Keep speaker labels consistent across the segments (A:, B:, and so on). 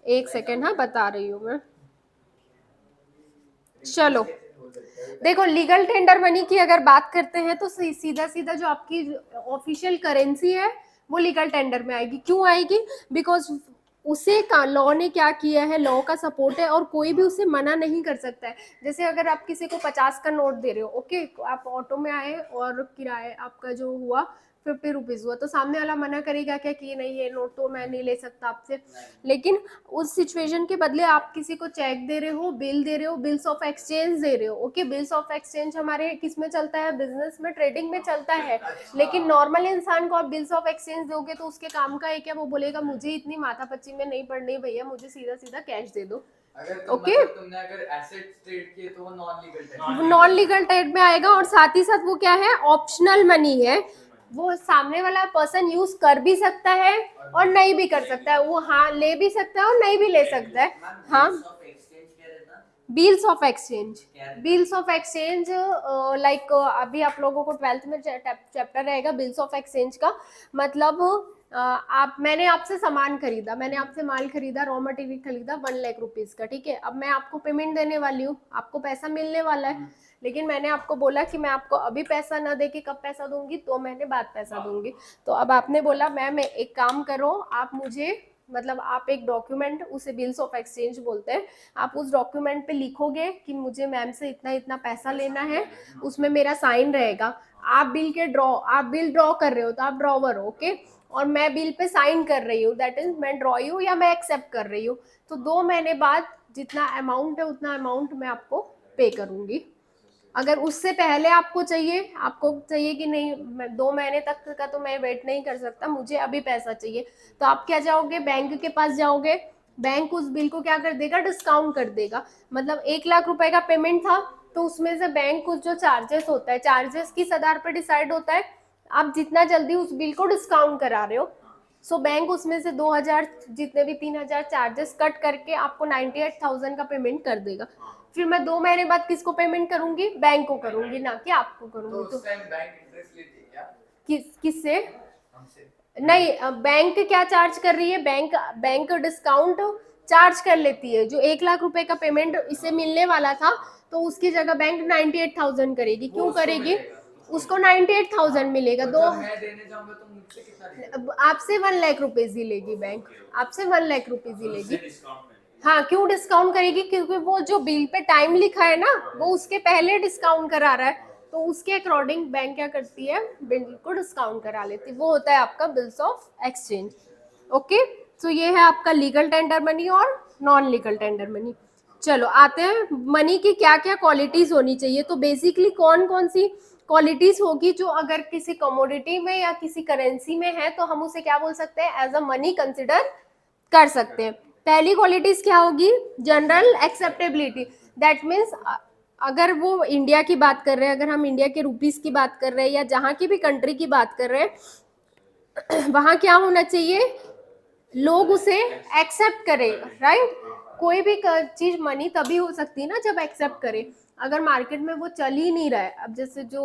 A: एक सेकेंड, हाँ बता रही हूँ मैं। चलो देखो, लीगल टेंडर मनी की अगर बात करते हैं तो सीधा सीधा जो आपकी ऑफिशियल करेंसी है वो लीगल टेंडर में आएगी। क्यों आएगी? बिकॉज उसे लॉ ने क्या किया है, लॉ का सपोर्ट है और कोई भी उसे मना नहीं कर सकता है। जैसे अगर आप किसी को 50 का नोट दे रहे हो, ओके, आप ऑटो में आए और किराए आपका जो हुआ 50 रुपीज हुआ, तो सामने वाला मना करेगा क्या कि नहीं ये नोट तो मैं नहीं ले सकता आपसे। लेकिन उस सिचुएशन के बदले आप किसी को चेक दे रहे हो, बिल दे रहे हो, बिल्स ऑफ एक्सचेंज दे रहे हो। ओके, बिल्स ऑफ एक्सचेंज हमारे किस में चलता है? बिजनेस में, ट्रेडिंग में चलता है। लेकिन नॉर्मल इंसान को आप बिल्स ऑफ एक्सचेंज दोगे तो उसके काम का है क्या? वो बोलेगा मुझे इतनी माथापच्ची में नहीं पड़नी भैया, मुझे सीधा सीधा कैश दे दो। ओके,
B: तुमने अगर एसेट ट्रेड किए तो वो
A: नॉन लीगल ट्रेड में आएगा। और साथ ही साथ वो क्या है? ऑप्शनल मनी है। वो सामने वाला पर्सन यूज कर भी सकता है और नहीं भी कर सकता है। वो हाँ ले भी सकता है और नहीं भी ले सकता है। हाँ, bills of exchange, bills of exchange like अभी आप लोगों को 12th में चैप्टर रहेगा बिल्स ऑफ एक्सचेंज का। मतलब आप, मैंने आपसे सामान खरीदा, मैंने आपसे माल खरीदा, रॉ मटेरियल खरीदा 1,00,000 रुपीज का, ठीक है। अब मैं आपको पेमेंट देने वाली हूँ, आपको पैसा मिलने वाला है। लेकिन मैंने आपको बोला कि मैं आपको अभी पैसा ना दे के कब पैसा दूंगी? 2 महीने बाद पैसा दूंगी। तो अब आपने बोला मैम एक काम करो, आप मुझे, मतलब आप एक डॉक्यूमेंट, उसे बिल्स ऑफ एक्सचेंज बोलते हैं, आप उस डॉक्यूमेंट पे लिखोगे कि मुझे मैम से इतना इतना पैसा लेना है, उसमें मेरा साइन रहेगा। आप बिल ड्रॉ कर रहे हो तो आप ड्रॉवर हो, ओके, और मैं बिल पे साइन कर रही हूँ, दैट इज मैं ड्रॉई हूँ या मैं एक्सेप्ट कर रही हूँ। तो 2 महीने बाद जितना अमाउंट है उतना अमाउंट मैं आपको पे करूंगी। अगर उससे पहले आपको चाहिए कि नहीं, 2 महीने तक का तो मैं वेट नहीं कर सकता, मुझे अभी पैसा चाहिए, तो आप क्या जाओगे? बैंक के पास जाओगे। बैंक उस बिल को क्या कर देगा? डिस्काउंट कर देगा। मतलब 1,00,000 रुपए का पेमेंट था तो उसमें से बैंक कुछ जो चार्जेस होता है, चार्जेस किस आधार पर डिसाइड होता है? आप जितना जल्दी उस बिल को डिस्काउंट करा रहे हो। सो बैंक उसमें से 2,000, जितने भी 3,000 चार्जेस कट करके आपको 98,000 का पेमेंट कर देगा। फिर मैं 2 महीने बाद किसको पेमेंट करूंगी? बैंक को करूंगी, ना कि आपको करूंगी। तो
B: बैंक इंटरेस्ट लेती है क्या?
A: किससे? नहीं, बैंक क्या चार्ज कर रही है? बैंक डिस्काउंट चार्ज कर लेती है। जो 1,00,000 रुपए का पेमेंट इसे मिलने वाला था तो उसकी जगह बैंक 98,000 करेगी। क्यों करेगी? उसको 98,000 मिलेगा।
B: मैं देने जाऊंगा तो मुझसे कितना?
A: आपसे 1,00,000 रुपीज ही लेगी बैंक, आपसे 1,00,000 रुपीज ही लेगी। हाँ, क्यों डिस्काउंट करेगी? क्योंकि वो जो बिल पे टाइम लिखा है ना, वो उसके पहले डिस्काउंट करा रहा है, तो उसके अकॉर्डिंग बैंक क्या करती है? बिल को डिस्काउंट करा लेती है। वो होता है आपका बिल्स ऑफ एक्सचेंज। ओके, तो ये है आपका लीगल टेंडर मनी और नॉन लीगल टेंडर मनी। चलो आते हैं, मनी की क्या क्या क्वालिटीज होनी चाहिए। तो बेसिकली कौन कौन सी क्वालिटीज होगी जो अगर किसी कमोडिटी में या किसी करेंसी में है तो हम उसे क्या बोल सकते हैं? एज अ मनी कंसिडर कर सकते हैं। पहली क्वालिटीज क्या होगी? General acceptability. दैट मीन्स अगर वो इंडिया की बात कर रहे हैं, अगर हम इंडिया के रुपीस की बात कर रहे हैं या जहां की भी कंट्री की बात कर रहे हैं, वहां क्या होना चाहिए? लोग उसे एक्सेप्ट करें, राइट? कोई भी चीज मनी तभी हो सकती है ना जब एक्सेप्ट करे। अगर मार्केट में वो चल ही नहीं रहा है, अब जैसे जो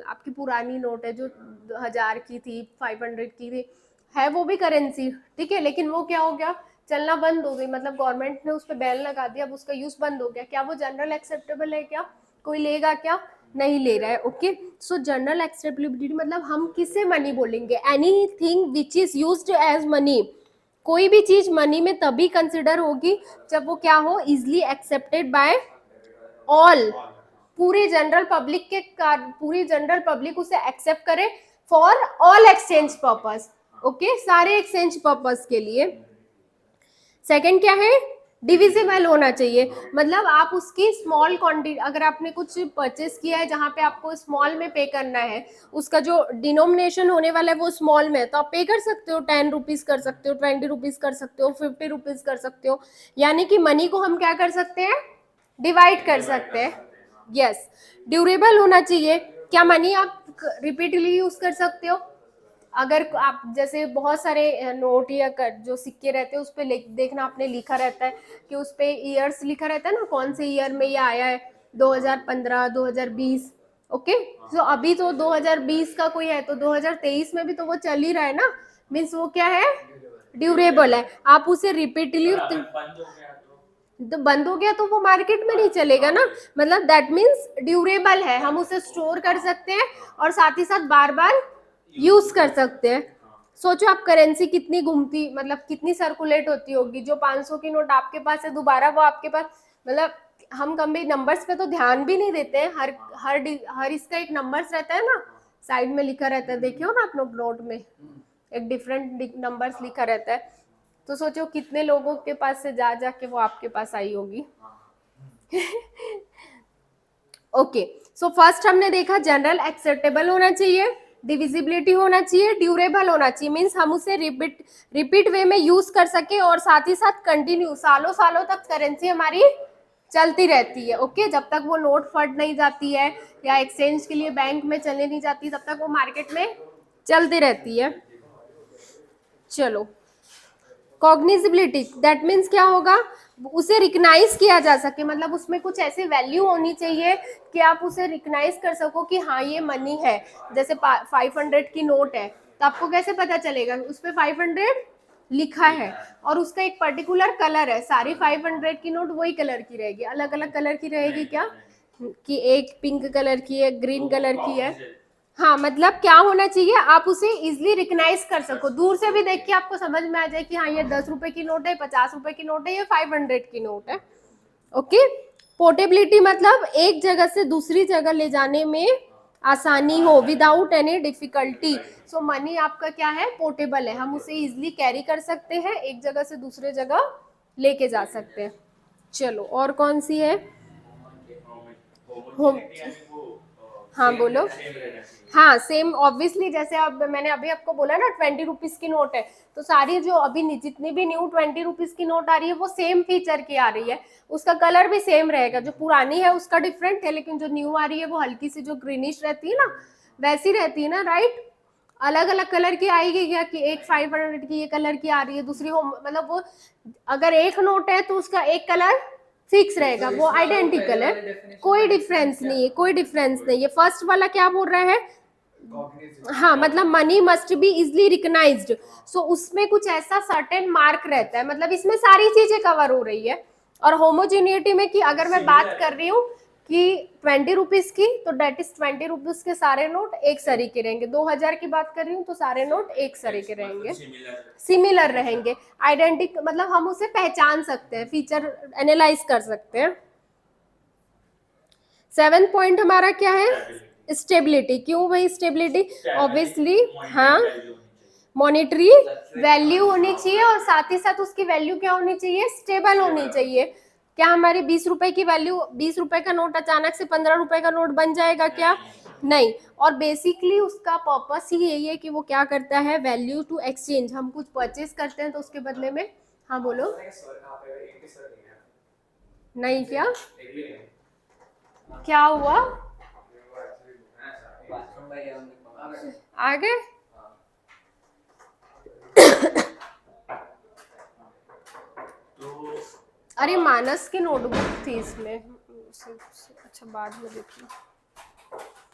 A: आपकी पुरानी नोट है जो 1,000 की थी, 500 की थी, है वो भी करेंसी, ठीक है, लेकिन वो क्या हो गया? चलना बंद हो गई, मतलब गवर्नमेंट ने उस पर बैन लगा दिया, अब उसका यूज बंद हो गया। क्या वो जनरल एक्सेप्टेबल है? क्या कोई लेगा? क्या नहीं ले रहा है। ओके, सो जनरल एक्सेप्टेबिलिटी मतलब हम किसे मनी बोलेंगे? Anything which is used as money. कोई भी चीज मनी में तभी कंसिडर होगी जब वो क्या हो? इजिली एक्सेप्टेड बाय ऑल, पूरी जनरल पब्लिक पूरी जनरल पब्लिक उसे एक्सेप्ट करे for all exchange purpose. Okay, सारे एक्सचेंज पर्पस के लिए। सेकंड क्या है? डिविजिबल होना चाहिए। मतलब आप उसकी स्मॉल क्वांटिटी, अगर आपने कुछ परचेस किया है जहां पे आपको स्मॉल में पे करना है, उसका जो डिनोमिनेशन होने वाला है वो स्मॉल में है, तो आप पे कर सकते हो। 10 रुपीज कर सकते हो, 20 रुपीज कर सकते हो, 50 रुपीज कर सकते हो। यानी कि मनी को हम क्या कर सकते हैं? डिवाइड कर सकते हैं। यस, ड्यूरेबल होना चाहिए। क्या मनी आप रिपीटली यूज कर सकते हो? अगर आप जैसे बहुत सारे नोट या जो सिक्के रहते हैं उस पर देखना, आपने लिखा रहता है कि उस पर ईयर्स लिखा रहता है ना, कौन से ईयर में ये आया है, 2015, 2020। ओके, तो अभी तो 2020 का कोई है तो 2023 में भी तो वो चल ही रहा है ना, मीन्स वो क्या है? ड्यूरेबल है, आप उसे रिपीटली तो बंद हो गया तो वो मार्केट में नहीं चलेगा ना, मतलब दैट मीन्स ड्यूरेबल है, हम उसे स्टोर कर सकते हैं और साथ ही साथ बार बार यूज कर सकते हैं। सोचो आप करेंसी कितनी घूमती, मतलब कितनी सर्कुलेट होती होगी, जो 500 की नोट आपके पास है दोबारा वो आपके पास, मतलब हम कभी नंबर्स पे तो ध्यान भी नहीं देते हैं, हर इसका एक नंबर्स रहता है ना, साइड में लिखा रहता है, देखियो ना आप लोग नोट में एक डिफरेंट नंबर्स लिखा रहता है, तो सोचो कितने लोगों के पास से जा जाके वो आपके पास आई होगी। ओके, सो फर्स्ट हमने देखा जनरल एक्सेप्टेबल होना चाहिए, डिविजिबिलिटी होना चाहिए, ड्यूरेबल होना चाहिए, मीन्स हम उसे रिपीट वे में यूज कर सके और साथ ही साथ कंटिन्यू सालों सालों तक करेंसी हमारी चलती रहती है। ओके, जब तक वो नोट फट नहीं जाती है या एक्सचेंज के लिए बैंक में चलने नहीं जाती तब तक वो मार्केट में चलती रहती है। चलो, कॉग्निजिबिलिटी दैट मीन्स क्या होगा, उसे रिकग्नाइज किया जा सके, मतलब उसमें कुछ ऐसी वैल्यू होनी चाहिए कि आप उसे रिकग्नाइज कर सको कि हाँ ये मनी है। जैसे 500 की नोट है तो आपको कैसे पता चलेगा, उस पर 500 लिखा है और उसका एक पर्टिकुलर कलर है, सारी 500 की नोट वही कलर की रहेगी, अलग अलग कलर की रहेगी क्या, कि एक पिंक कलर की है, ग्रीन कलर की है। हाँ, मतलब क्या होना चाहिए, आप उसे इजिली रिकग्नाइज कर सको, दूर से भी देख के आपको समझ में आ जाए कि हाँ ये 10 रुपए की नोट है, 50 रुपए की नोट है, ये 500 की नोट है। ओके, पोर्टेबिलिटी मतलब एक जगह से दूसरी जगह ले जाने में आसानी हो, विदाउट एनी डिफिकल्टी। सो मनी आपका क्या है, पोर्टेबल है, हम उसे इजिली कैरी कर सकते हैं, एक जगह से दूसरे जगह लेके जा सकते हैं। चलो, और कौन सी है, होम, हाँ बोलो, हाँ सेम ऑब्वियसली, जैसे अब मैंने अभी आपको बोला ना 20 रुपीज की नोट है, तो सारी जो अभी जितनी भी न्यू 20 रुपीज की नोट आ रही है वो सेम फीचर की आ रही है, उसका कलर भी सेम रहेगा, जो पुरानी है उसका डिफरेंट है, लेकिन जो न्यू आ रही है वो हल्की सी जो ग्रीनिश रहती है ना वैसी रहती है ना, राइट। अलग अलग कलर की आएगी क्या, कि एक 500 की ये कलर की आ रही है, दूसरी होम, मतलब वो अगर एक नोट है तो उसका एक कलर फिक्स रहेगा, वो आइडेंटिकल है, कोई डिफरेंस नहीं है, कोई डिफरेंस नहीं है। फर्स्ट वाला क्या बोल रहा है, हाँ मतलब money must be easily recognised, so उसमें कुछ ऐसा सर्टेन मार्क रहता है, मतलब इसमें सारी चीजें कवर हो रही है। और होमोजेनिटी में कि अगर मैं बात कर रही हूँ कि 20 रुपीज की, तो डेट इज 20 रुपीज के सारे नोट एक सरी के रहेंगे, 2000 की बात कर रही हूँ तो सारे नोट एक सरी के रहेंगे, सिमिलर रहेंगे, आइडेंटिक, मतलब हम उसे पहचान सकते हैं, फीचर एनालाइज कर सकते हैं। 7th पॉइंट हमारा क्या है, स्टेबिलिटी। क्यों भाई स्टेबिलिटी, ऑब्वियसली हाँ मॉनिटरी वैल्यू होनी चाहिए और साथ ही साथ उसकी वैल्यू क्या होनी चाहिए, स्टेबल होनी चाहिए। क्या हमारी 20 रुपए की वैल्यू, 20 रुपए का नोट अचानक से 15 रुपए का नोट बन जाएगा क्या, नहीं। और बेसिकली उसका पर्पस ही यही है कि वो क्या करता है, वैल्यू टू एक्सचेंज, हम कुछ परचेज करते हैं तो उसके बदले में, हाँ बोलो, नहीं क्या, क्या हुआ, आ गए, अरे मानस की नोटबुक थी इसमें, अच्छा बाद में देखी।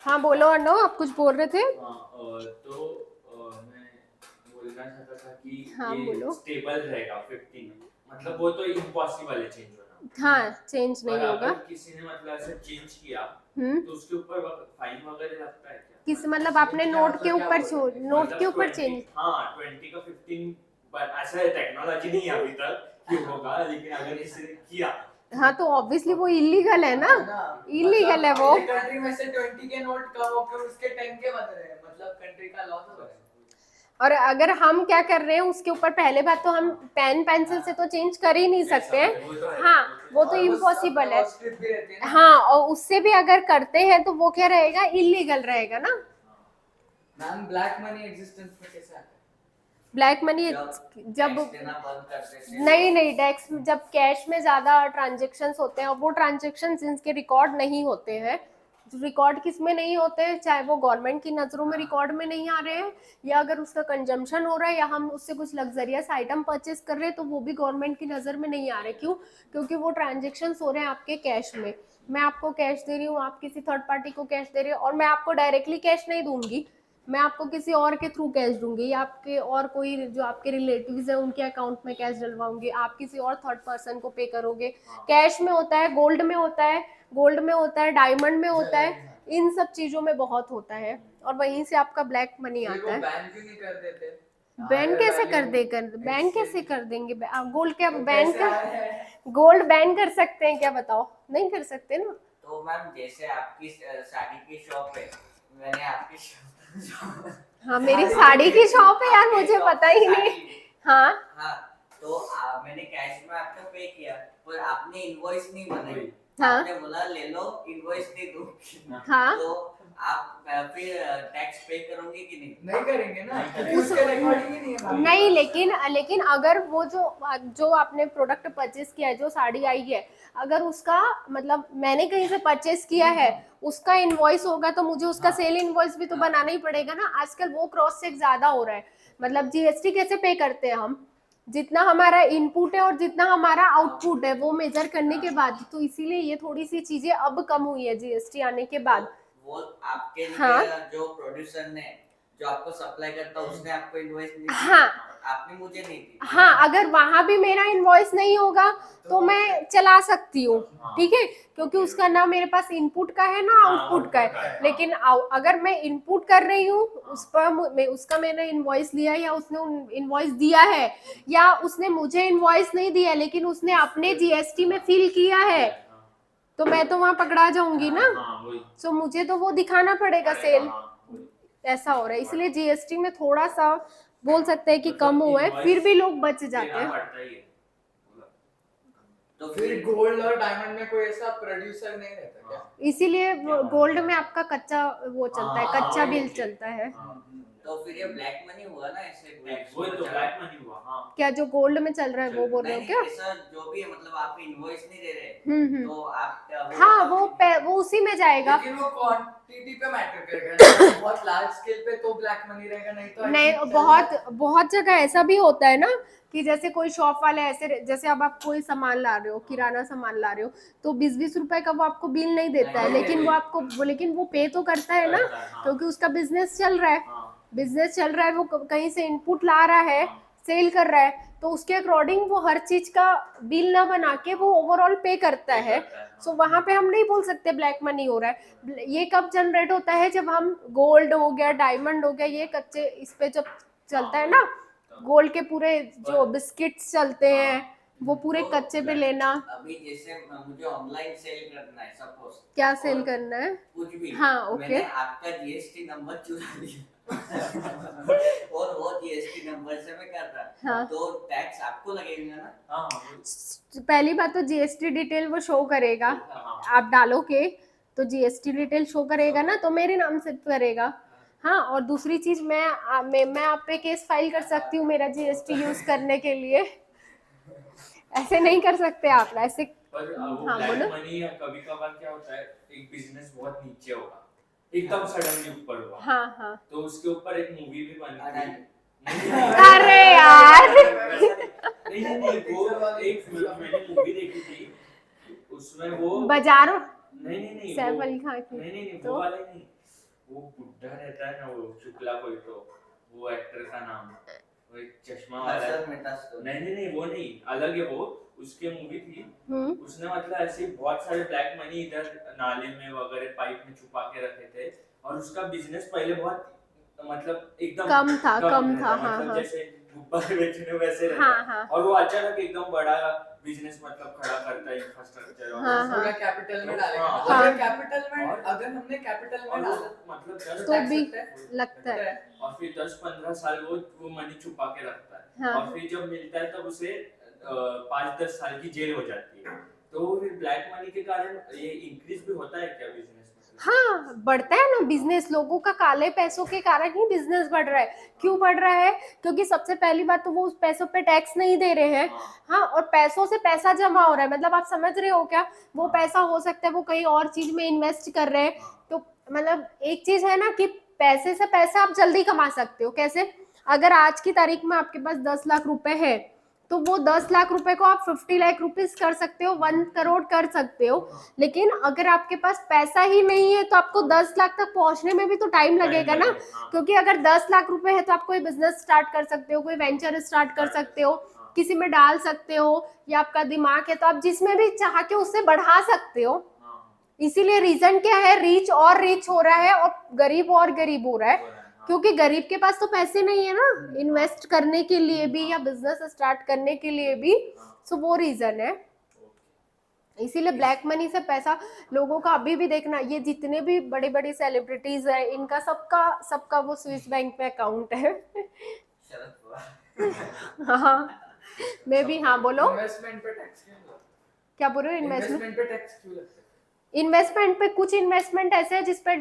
A: हाँ बोलो अर्णव, आप कुछ बोल रहे थे।
C: तो मैं बोलना चाहता था कि
A: हाँ
C: ये
A: बोलो,
C: स्टेबल रहेगा 15, मतलब वो तो इम्पॉसिबल है चेंज होना।
A: हाँ चेंज नहीं
C: और
A: होगा,
C: अगर किसी ने मतलब ऐसे चेंज किया तो उसके ऊपर फाइन वगैरह लगता है क्या?
A: किस मतलब आपने नोट के ऊपर नोट के ऊपर
C: 20,
A: चेंज,
C: हाँ 20 का 15, पर ऐसा टेक्नोलॉजी नहीं है अभी तक कि होगा, लेकिन अगर किसी ने किया
A: हाँ तो ऑब्वियसली वो इलीगल है ना, इलीगल है वो।
B: कंट्री में से 20 के नोट कम होकर उसके 10 के बन रहे हैं, मतलब कंट्री का लॉ तो है।
A: और अगर हम क्या कर रहे हैं उसके ऊपर, पहले बात तो हम पेन पेंसिल से तो चेंज कर ही नहीं सकते हैं, हाँ वो तो इम्पॉसिबल है, हाँ और उससे भी अगर करते हैं तो वो क्या रहेगा, इलीगल रहेगा ना।
B: मैम ब्लैक मनी एग्जिस्टेंस में कैसे आता है?
A: ब्लैक मनी जब नहीं नहीं टैक्स, जब कैश में ज्यादा ट्रांजेक्शन्स होते हैं और वो ट्रांजेक्शन्स जिनके रिकॉर्ड नहीं होते हैं, रिकॉर्ड किस में नहीं होते हैं, चाहे वो गवर्नमेंट की नजरों में रिकॉर्ड में नहीं आ रहे हैं, या अगर उसका कंजम्पशन हो रहा है या हम उससे कुछ लग्जरियस आइटम परचेज कर रहे हैं तो वो भी गवर्नमेंट की नजर में नहीं आ रहे। क्यों, क्योंकि वो ट्रांजेक्शन्स हो रहे हैं आपके कैश में, मैं आपको कैश दे रही हूँ, आप किसी थर्ड पार्टी को कैश दे रहे हो और मैं आपको डायरेक्टली कैश नहीं दूंगी, मैं आपको किसी और के थ्रू कैश दूंगी, या आपके और कोई जो आपके रिलेटिव्स हैं उनके अकाउंट में कैश डलवाऊंगी, आप किसी और थर्ड पर्सन को पे करोगे। कैश में होता है, गोल्ड में होता है, गोल्ड में होता है, डायमंड में होता है, इन सब चीजों में बहुत होता है, और वहीं से आपका ब्लैक मनी
B: फिर
A: आता
B: वो
A: है।
B: बैन क्यों नहीं कर देते?
A: बैन
B: अगर
A: कैसे कर
B: value
A: देकर, बैन
B: exchange-
A: कैसे कर देंगे? गोल्ड क्या
B: तो
A: बैन
B: पैसे
A: कर,
B: आ रहे हैं।
A: गोल्ड बैन कर सकते हैं क्या? बताओ, नहीं कर सकते ना।
D: तो मैम जैसे आपकी साड़ी की शॉप है, मैंने आपकी शॉप
A: हाँ, मेरी साड़ी की शॉप है यार, मुझे पता ही नहीं। हाँ
D: हाँ, तो मैंने कैश में आपको पे किया, पर आपने इनवॉइस नहीं बनाई।
A: हाँ।
D: आपने बोला ले लो, इनवॉइस दे दो।
A: हाँ।
D: तो आप फिर टैक्स पे करोगे कि नहीं?
B: नहीं करेंगे ना,
C: नहीं
B: क्योंकि उसका रिकॉर्डिंग ही नहीं है।
A: नहीं, लेकिन अगर वो जो आपने प्रोडक्ट परचेस किया है, जो साड़ी आई है, अगर उसका मतलब मैंने कहीं से परचेस किया है, उसका इनवॉइस होगा तो मुझे उसका सेल इनवॉइस भी तो बनाना ही पड़ेगा ना। आजकल वो क्रॉस चेक ज्यादा हो रहा है। मतलब जीएसटी कैसे पे करते हैं हम, जितना हमारा इनपुट है और जितना हमारा आउटपुट है वो मेजर करने के बाद, तो इसीलिए ये थोड़ी सी चीजें अब कम हुई है जीएसटी आने के बाद।
D: वो आपके लिए
A: हाँ।
D: जो प्रोड्यूसर ने जो आपको सप्लाई करता उसने आपको इनवॉइस नहीं दी,
A: हाँ।
D: आपने मुझे नहीं दी।
A: हाँ, अगर वहां भी मेरा इनवॉइस नहीं होगा तो मैं चला सकती हूँ, ठीक है, क्योंकि उसका ना मेरे पास इनपुट का है ना आउटपुट का है। लेकिन अगर मैं इनपुट कर रही हूँ उस पर उसका मैंने इनवॉइस लिया, या उसने इनवॉइस दिया है, या उसने मुझे इनवॉइस नहीं दिया लेकिन उसने अपने जीएसटी में फिल किया है, तो मैं तो वहां पकड़ा जाऊंगी ना। सो मुझे तो वो दिखाना पड़ेगा सेल। ऐसा हो रहा है, इसलिए जीएसटी में थोड़ा सा बोल सकते हैं कि कम हुआ है, फिर भी लोग बच जाते हैं।
D: तो
B: फिर गोल्ड और डायमंड में कोई ऐसा प्रोड्यूसर नहीं रहता क्या?
A: इसीलिए गोल्ड में आपका कच्चा वो चलता है, कच्चा बिल चलता है।
D: तो फिर ये ब्लैक मनी हुआ ना, ऐसे टैक्स
C: वो तो ब्लैक मनी हुआ। हाँ,
A: क्या जो गोल्ड में चल रहा है वो बोल रहे हो
D: नहीं,
A: क्या?
D: ऐसा जो भी है, मतलब आप इनवॉइस नहीं दे रहे,
A: हम्म।
D: तो आप
A: हाँ, वो उसी में जाएगा।
B: लेकिन वो क्वांटिटी पे मैटर करेगा। बहुत लार्ज स्केल पे तो ब्लैक मनी रहेगा, नहीं तो I
A: नहीं,
B: think
A: बहुत जगह ऐसा भी होता है ना कि जैसे कोई शॉप वाले ऐसे, जैसे अब आप कोई सामान ला रहे हो, किराना सामान ला रहे हो, तो 20-20 रुपए का वो आपको बिल नहीं देता है, लेकिन वो पे तो करता है ना, क्योंकि उसका बिजनेस चल रहा है। बिजनेस चल रहा है, वो कहीं से इनपुट ला रहा है, सेल कर रहा है, तो उसके अकॉर्डिंग वो हर चीज का बिल ना बना के वो ओवरऑल पे करता है। सो वहां पे हम नहीं बोल सकते ब्लैक मनी हो रहा है। ये कब जनरेट होता है? जब हम गोल्ड हो गया, डायमंड हो गया, ये कच्चे इस पे जब चलता है ना, गोल्ड के पूरे जो बिस्किट्स चलते हैं वो पूरे कच्चे पे लेना।
D: अभी जैसे मुझे ऑनलाइन सेल करना है, सपोज
A: क्या सेल करना है?
D: कुछ भी,
A: हाँ, ओके।
D: मैंने आपका जीएसटी नंबर चुरा लिया और वो जीएसटी नंबर से मैं कर रहा,
A: हाँ।
D: तो टैक्स आपको लगेगा ना?
A: पहली बात तो जीएसटी डिटेल वो शो करेगा, आप डालोगे तो जीएसटी डिटेल शो करेगा ना, तो मेरे नाम से करेगा। हाँ, और दूसरी चीज मैं आप पे केस फाइल कर सकती हूँ मेरा जीएसटी यूज करने के लिए। ऐसे नहीं कर सकते आप ऐसे।
C: पर वो
A: हाँ,
C: ब्लैक
A: बोलो।
C: मनी कभी कभार क्या होता है, एक बिजनेस बहुत नीचे होगा, एकदम सडनली ऊपर हुआ,
A: हाँ।
C: तो उसके ऊपर एक मूवी भी बनी थी।
A: अरे यार।
C: नहीं, वो एक मैंने मूवी देखी थी, उसमें वो
A: बाजारों,
C: नहीं
A: सैफ
C: वो-
A: अली खान की।
C: नहीं
A: तो
C: वो वाला नहीं, वो बुड्ढा रहता है ना, वो शुक्ला कोई, तो वो एक्टर का नाम, वो एक चश्मा वाला
D: हर्षद मेहता स्टोरी।
C: नहीं वो नहीं, अलग है वो, उसके मूवी थी। उसने मतलब ऐसे बहुत सारे ब्लैक मनी इधर नाले में वगैरह पाइप में छुपा के रखे थे, और उसका बिजनेस पहले बहुत मतलब एकदम
A: कम था,
C: रहता,
A: हाँ,
C: मतलब
A: हाँ।
C: जैसे गुब्बारे बेचने वैसे रहता,
A: हाँ।
C: और वो अचानक एकदम बड़ा बिजनेस मतलब खड़ा करता है, इंफ्रास्ट्रक्चर और
A: हाँ,
B: पूरा कैपिटल में डालेगा।
C: हाँ।
B: अगर कैपिटल में, अगर हमने कैपिटल
C: और
B: में
C: वो
B: डाला
C: मतलब
A: तो भी लगता है।
C: और फिर 10-15 साल वो मनी छुपा के रखता है,
A: हाँ।
C: और फिर जब मिलता है तब उसे 5-10 साल की जेल हो जाती है। तो फिर ब्लैक मनी के कारण ये इंक्रीज भी होता है क्या बिजनेस में?
A: हाँ, बढ़ता है ना बिजनेस, लोगों का काले पैसों के कारण ही बिजनेस बढ़ रहा है। क्यों बढ़ रहा है? क्योंकि सबसे पहली बात तो वो उस पैसों पे टैक्स नहीं दे रहे हैं। हाँ, और पैसों से पैसा जमा हो रहा है, मतलब आप समझ रहे हो क्या? वो पैसा हो सकता है वो कहीं और चीज में इन्वेस्ट कर रहे हैं। तो मतलब एक चीज है ना कि पैसे से पैसा आप जल्दी कमा सकते हो। कैसे? अगर आज की तारीख में आपके पास 10 लाख रुपए है, तो वो 10 लाख रुपए को आप 50 लाख रुपीस कर सकते हो, 1 करोड़ कर सकते हो। लेकिन अगर आपके पास पैसा ही नहीं है तो आपको 10 लाख तक पहुंचने में भी तो टाइम लगेगा ना, क्योंकि अगर 10 लाख रुपए है तो आप कोई बिजनेस स्टार्ट कर सकते हो, कोई वेंचर स्टार्ट कर सकते हो, किसी में डाल सकते हो, या आपका दिमाग है तो आप जिसमें भी चाह के उससे बढ़ा सकते हो। इसीलिए रीजन क्या है, रीच और रीच हो रहा है और गरीब और गरीब हो रहा है, क्योंकि गरीब के पास तो पैसे नहीं है ना इन्वेस्ट करने के लिए भी या बिजनेस स्टार्ट करने के लिए भी। सो वो रीजन है। इसीलिए ब्लैक मनी से पैसा लोगों का अभी भी देखना, ये जितने भी बड़े बड़े सेलिब्रिटीज है इनका सबका वो स्विस बैंक पे अकाउंट है।
D: शरद पवार।
A: हाँ मैं भी, हाँ बोलो
B: इन्वेस्टमेंट पे टैक्स क्यों लगता
A: क्या बोल रहे हो।
B: है?
A: इन्वेस्टमेंट
B: इन्वेस्टमेंट पे टैक्स क्यों लगता है?
A: इन्वेस्टमेंट पे कुछ इन्वेस्टमेंट ऐसे है जिसे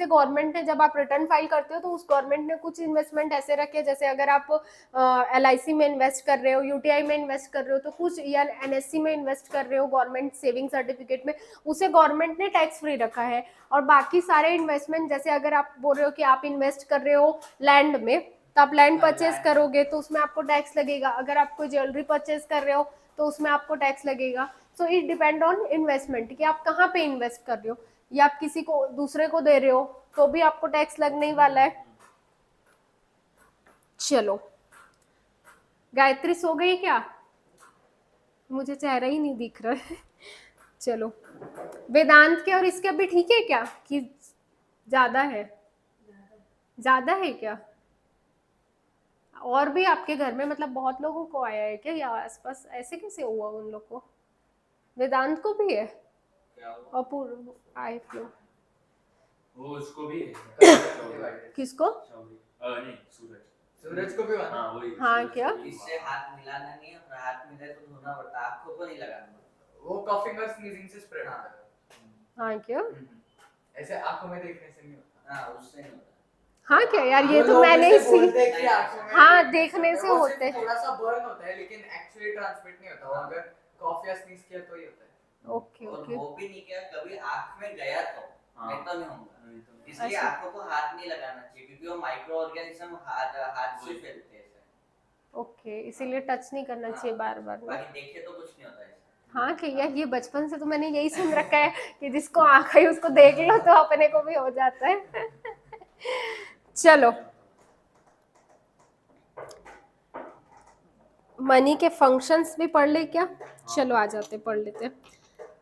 A: गवर्नमेंट ने, जब आप रिटर्न फाइल करते हो तो उस गवर्नमेंट ने कुछ इन्वेस्टमेंट ऐसे रखे, जैसे अगर आप LIC में इन्वेस्ट कर रहे हो, UTI में इन्वेस्ट कर रहे हो, तो कुछ, या NSC में इन्वेस्ट कर रहे हो गवर्नमेंट सेविंग सर्टिफिकेट में, उसे गवर्नमेंट ने टैक्स फ्री रखा है। और बाकी सारे इन्वेस्टमेंट, जैसे अगर आप बोल रहे हो कि आप इन्वेस्ट कर रहे हो लैंड में, तो आप लैंड परचेज करोगे तो उसमें आपको टैक्स लगेगा। अगर आप कोई ज्वेलरी परचेज कर रहे हो तो उसमें आपको टैक्स लगेगा। So it depend on investment कि आप कहाँ पे इन्वेस्ट कर रहे हो, या आप किसी को दूसरे को दे रहे हो तो भी आपको टैक्स लगने ही वाला है। चलो गायत्री सो गई क्या, मुझे चेहरा ही नहीं दिख रहा है। चलो वेदांत के और इसके अभी ठीक है क्या, कि ज्यादा है क्या? और भी आपके घर में मतलब बहुत लोगों को आया है क्या, या आसपास ऐसे कैसे हुआ उन लोग को? वेदांत को भी है
D: क्या हुआ?
A: और पूर्व आई फ्लो
C: वो उसको भी है।
A: किसको?
C: नहीं, सूरज।
B: सूरज को भी बना।
C: हाँ वही।
A: हाँ,
C: सूरज
A: क्या?
C: को भी।
D: इससे हाथ मिलाना नहीं है, और हाथ मिले तो धोना पड़ता है, आंखों को नहीं लगाना पड़ता।
B: वो कफिंग और स्नीजिंग से स्प्रेड होता है।
A: हाँ क्या?
B: ऐसे आंखों में देखने से नहीं होता।
D: हाँ, उससे नहीं होता।
A: हाँ क्या यार, ये
B: वो
A: तो
B: लोग
A: मैंने
B: जैसे
A: ही
B: बोलते हैं कि आंखों में
A: हाँ,
B: देखने
A: देखने से
B: वो
A: होते
B: सिर्फ
A: हैं।
B: थोड़ा सा बर्न होता है, लेकिन एक्चुअली ट्रांसमिट नहीं होता। वो अगर कॉफ या स्नीज किया तो ही होता है।
A: ओके
D: और
A: ओके
D: वो भी नहीं किया, कभी आंख में गया तो
C: हाँ।
D: मैं तो नहीं होऊंगा।
C: नहीं तो-
D: इसलिए
A: अच्छा।
D: आंखों को हाथ नहीं लगाना चाहिए, क्योंकि वो माइक्रो ऑर्गेनिज्म हाथ से फैलते हैं।
A: ओके, इसीलिए टच नहीं करना चाहिए बार बार ना।
D: बाकी देखे तो कुछ नहीं होता है।
A: हाँ कि यार, ये बचपन से तो मैंने यही सुन रखा है कि जिसको आँख है उसको देख लो तो अपने को भी हो जाता है। चलो मनी के फंक्शंस भी पढ़ ले क्या? चलो आ जाते पढ़ लेते हैं।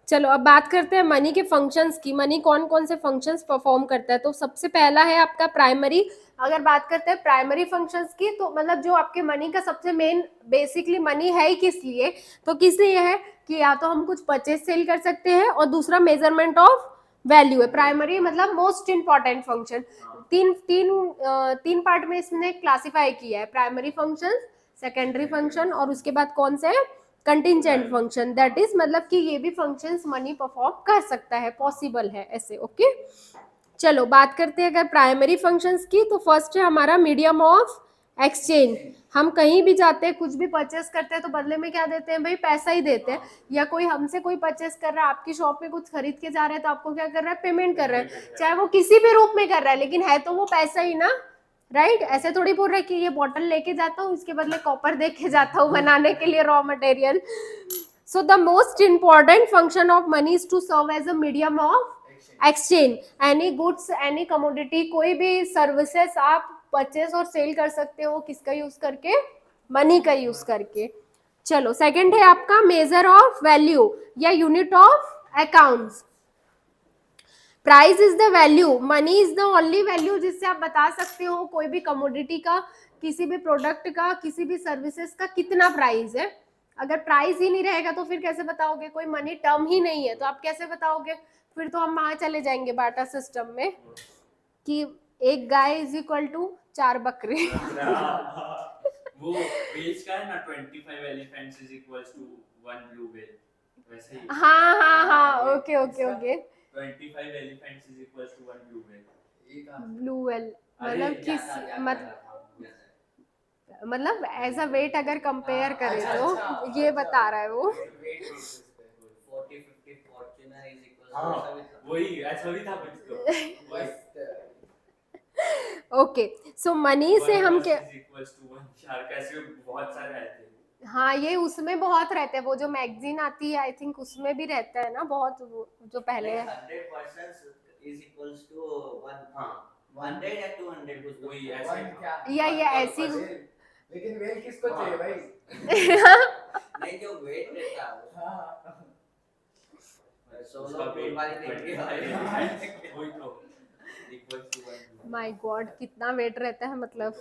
A: चलो अब बात करते हैं मनी के फंक्शंस की। मनी कौन कौन से फंक्शंस परफॉर्म करता है? तो सबसे पहला है आपका प्राइमरी। अगर बात करते हैं प्राइमरी फंक्शंस की, तो मतलब जो आपके मनी का सबसे मेन, बेसिकली मनी है ही किस लिए, तो किस लिए है कि या तो हम कुछ परचेज सेल कर सकते हैं, और दूसरा मेजरमेंट ऑफ वैल्यू है। प्राइमरी मतलब मोस्ट इंपॉर्टेंट फंक्शन। तीन पार्ट में इसने क्लासिफाई किया है, प्राइमरी फंक्शन, सेकेंडरी फंक्शन, और उसके बाद कौन से है, कंटिंजेंट फंक्शन। दैट इज मतलब कि ये भी फंक्शंस मनी परफॉर्म कर सकता है, पॉसिबल है ऐसे। ओके चलो बात करते हैं अगर प्राइमरी फंक्शंस की, तो फर्स्ट है हमारा मीडियम ऑफ एक्सचेंज। हम कहीं भी जाते हैं, कुछ भी परचेस करते हैं तो बदले में क्या देते हैं भाई, पैसा ही देते हैं। या कोई हमसे कोई परचेस कर रहा है, आपकी शॉप में कुछ खरीद के जा रहे हैं, तो आपको क्या कर रहा है, पेमेंट कर रहा है, चाहे वो किसी भी रूप में कर रहा है, लेकिन है तो वो पैसा ही ना, राइट? ऐसे थोड़ी बोल रहे कि ये बॉटल लेके जाता हूँ, इसके बदले कॉपर दे के जाता हूँ बनाने के लिए raw material. So the most important function of money is to serve as a medium of exchange. Any goods, any commodity, कोई भी सर्विसेज आप परचेज और सेल कर सकते हो, किसका यूज करके, मनी का यूज करके। चलो सेकंड है आपका मेजर ऑफ वैल्यू या unit of accounts. Price is the value, money is the only value जिससे आप बता सकते हो कोई भी कमोडिटी का, किसी भी प्रोडक्ट का, किसी भी सर्विसेज का कितना प्राइस है। अगर प्राइस ही नहीं रहेगा तो फिर कैसे बताओगे, कोई मनी टर्म ही नहीं है तो आप कैसे बताओगे? फिर तो हम वहां चले जाएंगे बाटा सिस्टम में कि एक गाय इज इक्वल टू 4 बकरे।
C: वो वेज का है ना, 25 elephants is equals to 1 blue whale, वैसे ही।
A: हाँ okay okay okay.
C: 25 elephants is equals to 1 blue whale.
A: Blue whale
C: अरे,
A: मतलब किस मतलब एज अ वेट अगर कंपेयर करें तो ये बता रहा है वो।
D: 40-50 फॉर्च्यूनर इज इक्वल
C: हाँ, वही ऐसा भी था कुछ तो।
A: ओके सो मनी से हम क्या,
C: इक्वल्स टू 1 शार्क, ऐसे बहुत सारे आए थे।
A: हाँ ये उसमें बहुत रहता है, वो जो मैगजीन आती है आई थिंक उसमें भी रहता है ना बहुत, वो जो पहले
D: Like 100% is equals to one.
C: हाँ
D: 100 या 200 कुछ तो
C: वही
D: होता है।
C: ऐसे
B: वन
C: ही।
B: क्या
A: या ये
B: वन
A: ऐसी
B: वेल। लेकिन वेल किसको चाहिए भाई?
D: नहीं जो वेट रहता है वो।
B: हाँ
D: सोलो
C: उसका
D: फुल
C: weight
D: वाली देंगे
C: 25 वही तो equals to 1
A: माय गॉड कितना वेट रहता है मतलब।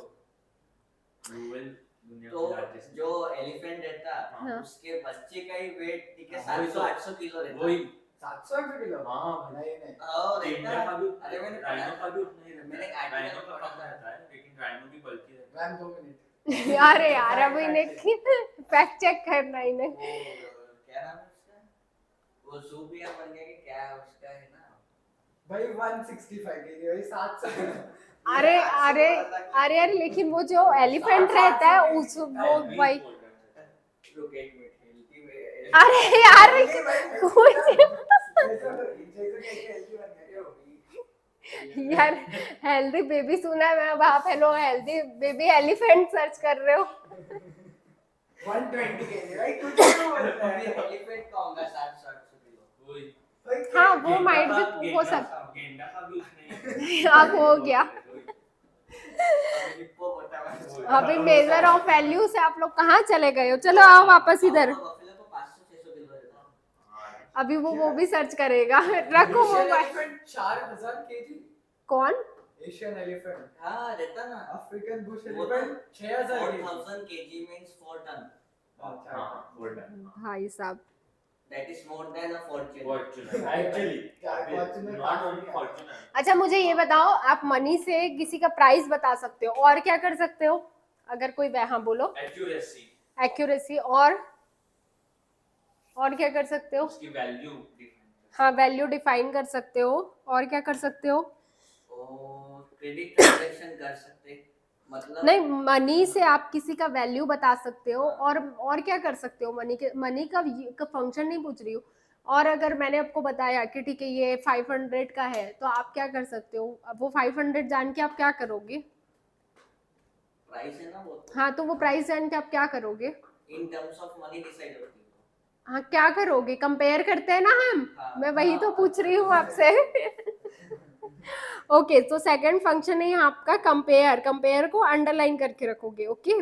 C: ब्लूवेल दुनिया
D: तो
C: की लार्जेस्ट
D: जो एलिफेंट रहता है
A: हाँ।
D: उसके बच्चे का ही वेट ठीक है
C: हाँ, वही
D: 700
C: तो।
D: 800 किलो रहता
C: वही
D: है।
B: 700 किलो।
C: हाँ
B: नहीं नहीं
D: और
C: गेंडा
D: रहता
C: का
D: है।
C: भी
D: अरे मैंने
C: राइनो का भी उतना ही रहता
D: मैंने
C: है,
D: आर्टिकल
C: राइनो का
D: पढ़ा
C: कम
D: था।
C: रहता है लेकिन राइनो भी बल्कि रहता है।
B: Ma'am 2 minute.
A: अरे यार अब इन्हें फैक्ट चेक करना इन्हें।
D: वो क्या नाम है उसका? वो सुपियर बन गया कि क्या उसका है ना?
B: भाई 165 केजी भाई 700 किलो।
A: अरे
D: ये 800
A: अरे
D: बोला था कि-
A: अरे यार लेकिन वो जो एलिफेंट रहता है उस वो
C: Healthy
A: भाई,
C: बोल रहा है।
D: रुक एक मिनट हेल्थी में
A: अरे यार
B: नहीं भाई, जैसे बन गया क्यों?
A: यार हेल्दी बेबी सुना है, मैं अब आप hello healthy baby elephant search कर रहे हो।
B: 120 केजी भाई कुछ नहीं बोलता
D: अभी
B: है।
D: एलिफेंट का होगा 700 किलो।
C: वही
B: भाई
A: हाँ वो
C: गेंडा
A: माइट
C: का-
A: भी हो
C: गेंडा-
A: सकता।
C: गेंडा का भी उसने
A: अब हो गया।
D: अभी हिप्पोपोटामस
A: अभी मेजर ऑफ वैल्यू से आप लोग कहाँ चले गए हो, चलो आओ वापस इधर।
D: बफेलो को 500 600 किलो रहता है।
C: हाँ,
A: अभी वो भी सर्च करेगा। रखो
B: एशियन
A: मोबाइल।
B: Elephant 4000 kg.
A: कौन?
B: Asian elephant.
D: हाँ रहता ना।
B: अफ्रीकन बुश
D: वो तो
B: elephant 6000 kg.
D: 4000 kg means 4 ton.
B: अच्छा
C: हाँ, बोल रहा है।
A: भाई साहब
D: That is more than a fortune.
C: Fortuner, actually,
B: क्या Fortuner
C: not
B: काफी
C: only
B: है।
C: Fortuner.
A: अच्छा मुझे ये बताओ, आप मनी से किसी का प्राइस बता सकते हो और क्या कर सकते हो अगर कोई हाँ बोलो।
C: Accuracy,
A: एक्यूरेसी और क्या कर सकते हो?
C: उसकी वैल्यू
A: हाँ वैल्यू डिफाइन कर सकते हो, और क्या कर सकते हो?
D: क्रेडिट ट्रांजैक्शन कर सकते मतलब
A: नहीं मनी से आप किसी का वैल्यू बता सकते हो, और क्या कर सकते हो? मनी का फंक्शन नहीं पूछ रही हूँ। और अगर मैंने आपको बताया कि ठीक है ये 500 का है तो आप क्या कर सकते हो? अब वो 500 जान के आप क्या करोगे?
D: प्राइस है ना वो तो
A: हाँ तो वो प्राइस जान के आप क्या करोगे?
D: इन टर्म्स ऑफ मनी डिसाइड होती है।
A: हाँ क्या करोगे? कंपेयर करते हैं ना हम।
D: हाँ,
A: मैं वही तो
B: हाँ,
A: पूछ रही हूँ आपसे। ओके तो सेकंड फंक्शन है आपका कंपेयर को अंडरलाइन करके रखोगे। ओके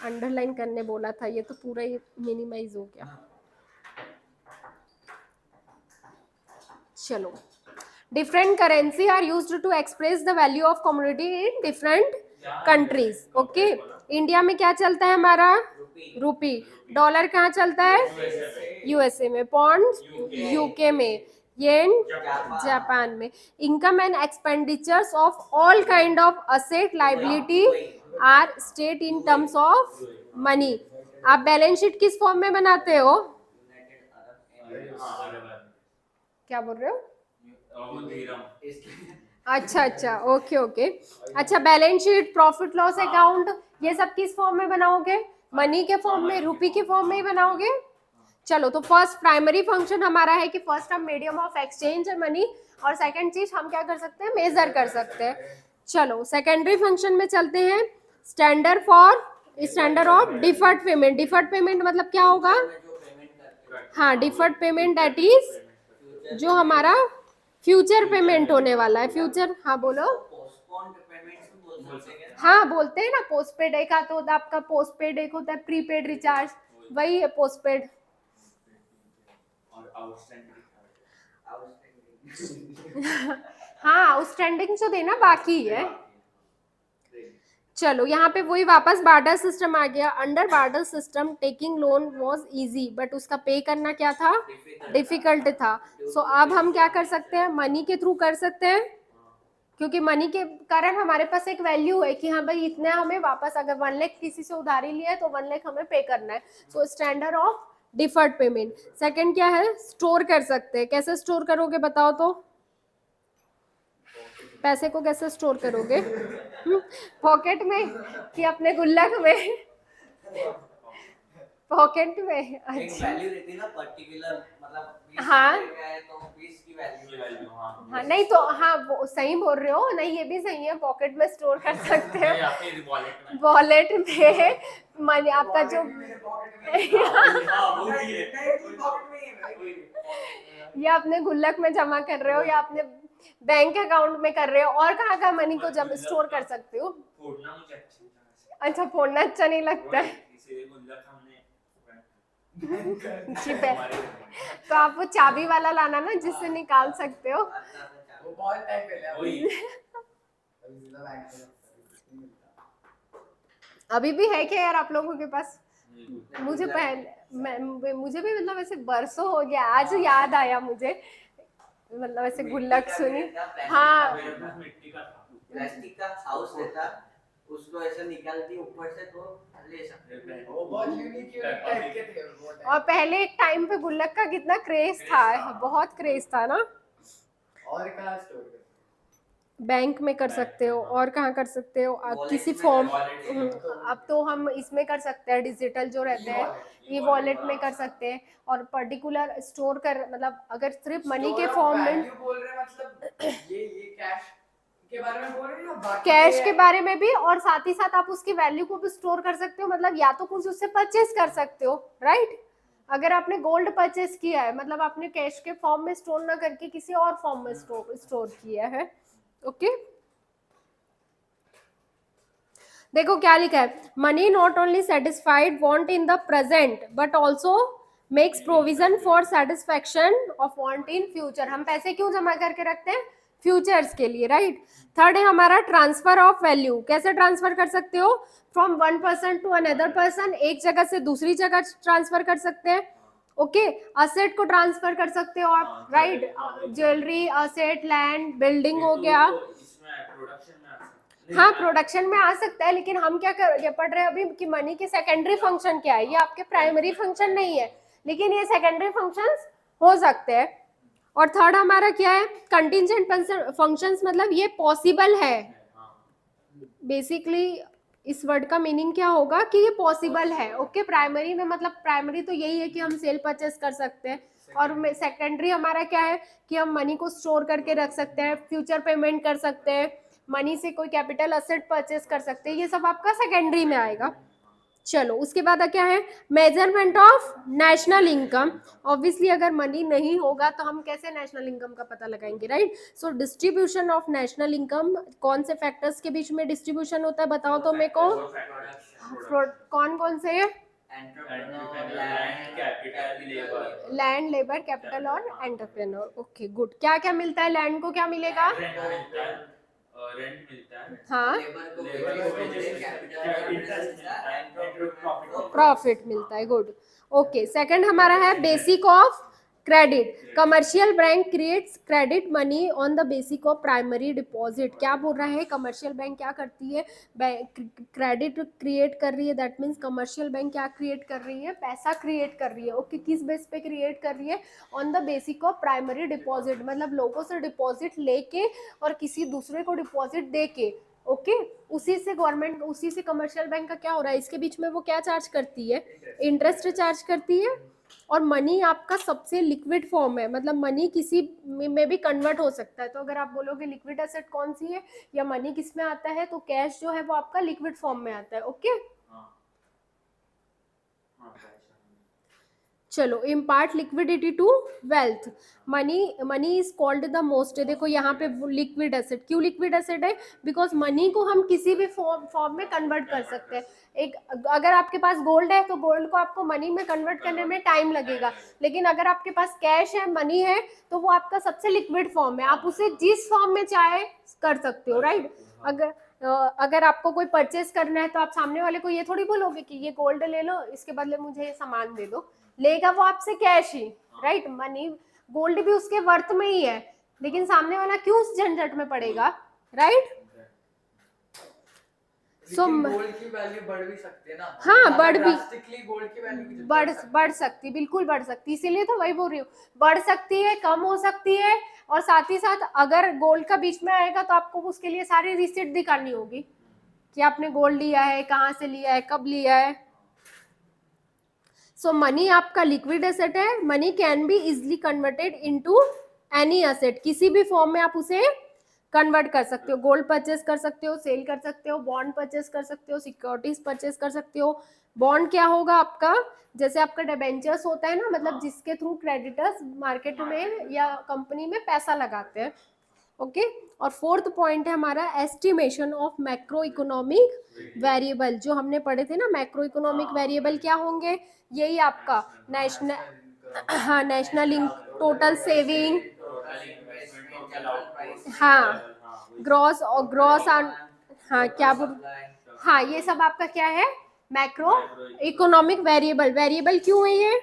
A: अंडरलाइन करने बोला था, ये तो पूरा ही मिनिमाइज हो गया। चलो different currency are used to express the value of community in different countries. Okay India में क्या चलता है हमारा? रूपी। डॉलर कहाँ चलता है? यूएसए में। पॉन्ड यूके में। येन जापान में। Income and expenditures of all kind of asset liability are state in terms of money. आप बैलेंस शीट किस फॉर्म में बनाते हो?
D: यूनाइटेड अरब
C: हाँ,
D: एमिरेट्स
A: क्या बोल रहे हो?
C: वो धीरम
A: अच्छा ओके अच्छा balance sheet profit loss account ये सब किस फॉर्म में बनाओगे? मनी के फॉर्म में, रूपी के फॉर्म में ही बनाओगे। चलो तो फर्स्ट प्राइमरी फंक्शन हमारा है कि फर्स्ट हम मीडियम ऑफ एक्सचेंज है मनी, और सेकंड चीज हम क्या कर सकते हैं? मेजर कर सकते हैं। चलो सेकेंडरी फंक्शन में चलते हैं। Standard of deferred payment. Deferred payment मतलब क्या होगा?
D: जो पेमेंट करते हैं
A: हाँ डिफर्ड पेमेंट दैट इज जो हमारा फ्यूचर पेमेंट होने वाला है। फ्यूचर हाँ बोलो।
D: पोस्टपोन्ड पेमेंट्स भी बोल सकते हैं क्या?
A: हाँ बोलते हैं ना, पोस्टपेड एक आता होता है आपका, पोस्टपेड एक होता है प्रीपेड रिचार्ज, वही है पोस्टपेड।
C: और आउटस्टैंडिंग
D: आउटस्टैंडिंग
A: हाँ आउटस्टैंडिंग जो देना बाकी है। चलो यहाँ पे वही वापस बार्टर सिस्टम आ गया। Under barter system taking loan was easy but उसका पे करना क्या था? डिफिकल्ट था। सो अब हम क्या कर सकते हैं? मनी के थ्रू कर सकते हैं, क्योंकि मनी के कारण हमारे पास एक वैल्यू है कि हाँ भाई इतना हमें वापस, अगर 1 लाख किसी से उधारी लिया है तो 1 लाख हमें पे करना है। So standard of deferred payment. Second क्या है? स्टोर कर सकते हैं। कैसे स्टोर करोगे बताओ तो? पैसे को कैसे स्टोर करोगे? पॉकेट में कि अपने गुल्लक में? पॉकेट में।
D: एक
A: अच्छा
D: वैल्यू रहती है ना पर्टिकुलर, मतलब 20
A: हाँ।
D: रुपए का है तो 20 की वैल्यू।
A: हाँ नहीं तो हाँ वो सही बोल रहे हो, नहीं ये भी सही है, पॉकेट में स्टोर कर सकते
C: या
A: हैं,
C: फिर वॉलेट में।
A: वॉलेट में मनी आपका जो
B: मेरे पॉकेट में नहीं है।
C: हाँ वो भी है।
B: नहीं पॉकेट में ही है भाई।
A: या अपने गुल्लक में जमा कर रहे हो या अपने बैंक अकाउंट में कर रहे हो, और कहाँ कहाँ मनी को जब स्टोर कर सकते हो?
C: फोड़ना मुझे अच्छा नहीं लगा।
A: अच्छा फोड़ना अच्छा नहीं लगता है।
C: इसीलिए गुल्लक हमने
A: जी पे तो आप वो चाबी वाला लाना ना जिससे निकाल सकते हो।
B: वो बहुत टाइम पहले है।
C: वही।
B: अभी जिला बैंक में नहीं मिलता।
A: अभी भी है क्या यार आप लोगों के पास? मुझे मुझे भी मतलब ऐसे बरसों हो गया, आज याद आया मुझे, मतलब ऐसे गुल्लक सुनी। हाँ
C: मेरे पास मिट्टी का था।
D: प्लास्टिक का हाउस रहता, उसको ऐसे निकालती ऊपर से तो ले सकते।
B: वो बहुत यूनिक टाइप के थे वो टाइप।
A: और पहले एक टाइम पे गुल्लक का कितना क्रेज था, बहुत क्रेज था ना।
B: और कहाँ स्टोर करते
A: बैंक में कर सकते हो, और कहाँ कर सकते हो आप?
D: Wallet
A: किसी
D: में,
A: फॉर्म,
C: wallet
A: अब तो हम इसमें कर सकते हैं, डिजिटल जो रहते हैं ई वॉलेट में कर सकते हैं, और पर्टिकुलर स्टोर कर, मतलब अगर सिर्फ मनी के फॉर्म में,
B: वैल्यू बोल रहे हैं, मतलब ये कैश के बारे में बोल रहे हैं ना, बाकी
A: कैश के बारे में भी, और साथ ही साथ आप उसकी वैल्यू को भी स्टोर कर सकते हो, मतलब या तो कुछ उससे परचेस कर सकते हो, राइट। अगर आपने गोल्ड परचेस किया है, मतलब आपने कैश के फॉर्म में स्टोर ना करके किसी और फॉर्म में स्टोर किया है, ओके। देखो क्या लिखा है, money not only satisfied want in the present but also makes provision for satisfaction of want in future. हम पैसे क्यों जमा करके रखते हैं? फ्यूचर्स के लिए, राइट। थर्ड है हमारा ट्रांसफर ऑफ वैल्यू। कैसे ट्रांसफर कर सकते हो? From one person to another person, एक जगह से दूसरी जगह ट्रांसफर कर सकते हैं, ओके। असेट को ट्रांसफर कर सकते हो आप, right. Jewellery, asset, land, building हो गया।
C: इसमें प्रोडक्शन में आ सकता है।
A: हाँ प्रोडक्शन में आ सकता है, लेकिन हम क्या पढ़ रहे हैं अभी कि मनी के सेकेंडरी फंक्शन क्या है, ये आपके प्राइमरी फंक्शन नहीं है, लेकिन ये सेकेंडरी फंक्शंस हो सकते हैं। और थर्ड हमारा क्या है? कंटिजेंट फंक्शंस, मतलब ये पॉसिबल है, बेसिकली इस वर्ड का मीनिंग क्या होगा कि ये पॉसिबल है, ओके। प्राइमरी में मतलब प्राइमरी तो यही है कि हम सेल परचेस कर सकते हैं, और सेकेंडरी हमारा क्या है कि हम मनी को स्टोर करके रख सकते हैं, फ्यूचर पेमेंट कर सकते हैं, मनी से कोई कैपिटल असेट परचेस कर सकते हैं, ये सब आपका सेकेंडरी में आएगा। चलो उसके बाद क्या है? Measurement of national income. Obviously अगर मनी नहीं होगा तो हम कैसे नेशनल इनकम का पता लगाएंगे, right. So distribution of national income, कौन से फैक्टर्स के बीच में डिस्ट्रीब्यूशन होता है बताओ तो मेरे को, कौन कौन से? लैंड, लेबर, कैपिटल और एंटरप्रेन्योर, ओके गुड। क्या क्या मिलता है? लैंड को क्या मिलेगा?
C: रेंट मिलता है।
A: हाँ
C: प्रॉफिट
A: प्रॉफिट मिलता है, गुड, ओके। सेकंड हमारा है basic of credit. Commercial bank creates credit money on the basic of primary deposit. क्या बोल रहा है? कमर्शियल बैंक क्या करती है? क्रेडिट क्रिएट कर रही है, दैट मीन्स कमर्शियल बैंक क्या क्रिएट कर रही है? पैसा क्रिएट कर रही है, ओके। किस बेस पे क्रिएट कर रही है? On the basic of primary deposit, मतलब लोगों से डिपॉजिट लेके और किसी दूसरे को डिपॉजिट दे के, ओके। उसी से गवर्नमेंट, उसी से कमर्शियल बैंक का क्या हो रहा है, इसके बीच में वो क्या चार्ज करती है? इंटरेस्ट चार्ज करती है। और मनी आपका सबसे लिक्विड फॉर्म है, मतलब मनी किसी में भी कन्वर्ट हो सकता है। तो अगर आप बोलोगे लिक्विड एसेट कौन सी है या मनी किस में आता है, तो कैश जो है वो आपका लिक्विड फॉर्म में आता है, ओके। चलो, impart liquidity to wealth. Money is called the most, देखो यहाँ पे लिक्विड एसेट। क्यों लिक्विड एसेट है? बिकॉज मनी को हम किसी भी फॉर्म में कन्वर्ट कर सकते हैं। एक अगर आपके पास गोल्ड है तो गोल्ड को आपको मनी में कन्वर्ट करने में टाइम लगेगा, लेकिन अगर आपके पास कैश है, मनी है, तो वो आपका सबसे लिक्विड फॉर्म है, आप उसे जिस फॉर्म में चाहे कर सकते हो, राइट। अगर आपको कोई परचेस करना है तो आप सामने वाले को ये थोड़ी बोलोगे कि ये गोल्ड ले लो, इसके बदले मुझे ये सामान दे दो, लेगा वो आपसे कैश ही, राइट। मनी, गोल्ड भी उसके वर्थ में ही है, लेकिन सामने वाला क्यों उस झंझट में पड़ेगा, राइट।
B: गोल्ड की वैल्यू बढ़ भी सकती है ना।
A: हाँ, बढ़ भी,
B: गोल्ड की वैल्यू
A: बढ़ सकती, बिल्कुल बढ़ सकती, इसीलिए तो वही बोल रही हूँ, बढ़ सकती है, कम हो सकती है। और साथ ही साथ अगर गोल्ड का बीच में आएगा तो आपको उसके लिए सारी रिसिप्ट दिखानी होगी कि आपने गोल्ड लिया है, कहाँ से लिया है, कब लिया है। सो मनी आपका लिक्विड एसेट है, money can be easily converted into any asset, किसी भी फॉर्म में आप उसे कन्वर्ट कर सकते हो, गोल्ड परचेस कर सकते हो, सेल कर सकते हो, बॉन्ड परचेस कर सकते हो, सिक्योरिटीज परचेस कर सकते हो। बॉन्ड क्या होगा आपका, जैसे आपका डिबेंचर्स होता है ना, मतलब जिसके थ्रू क्रेडिटर्स मार्केट में या कंपनी में पैसा लगाते हैं। ओके और फोर्थ पॉइंट है हमारा estimation of macro economic variable, जो हमने पढ़े थे ना, मैक्रो इकोनॉमिक वेरिएबल क्या होंगे, यही आपका नेशनल, हाँ नेशनल टोटल सेविंग, हाँ ग्रॉस और ग्रॉस हाँ क्या बोल, हाँ ये सब आपका क्या है, मैक्रो इकोनॉमिक वेरिएबल। वेरिएबल क्यों है ये,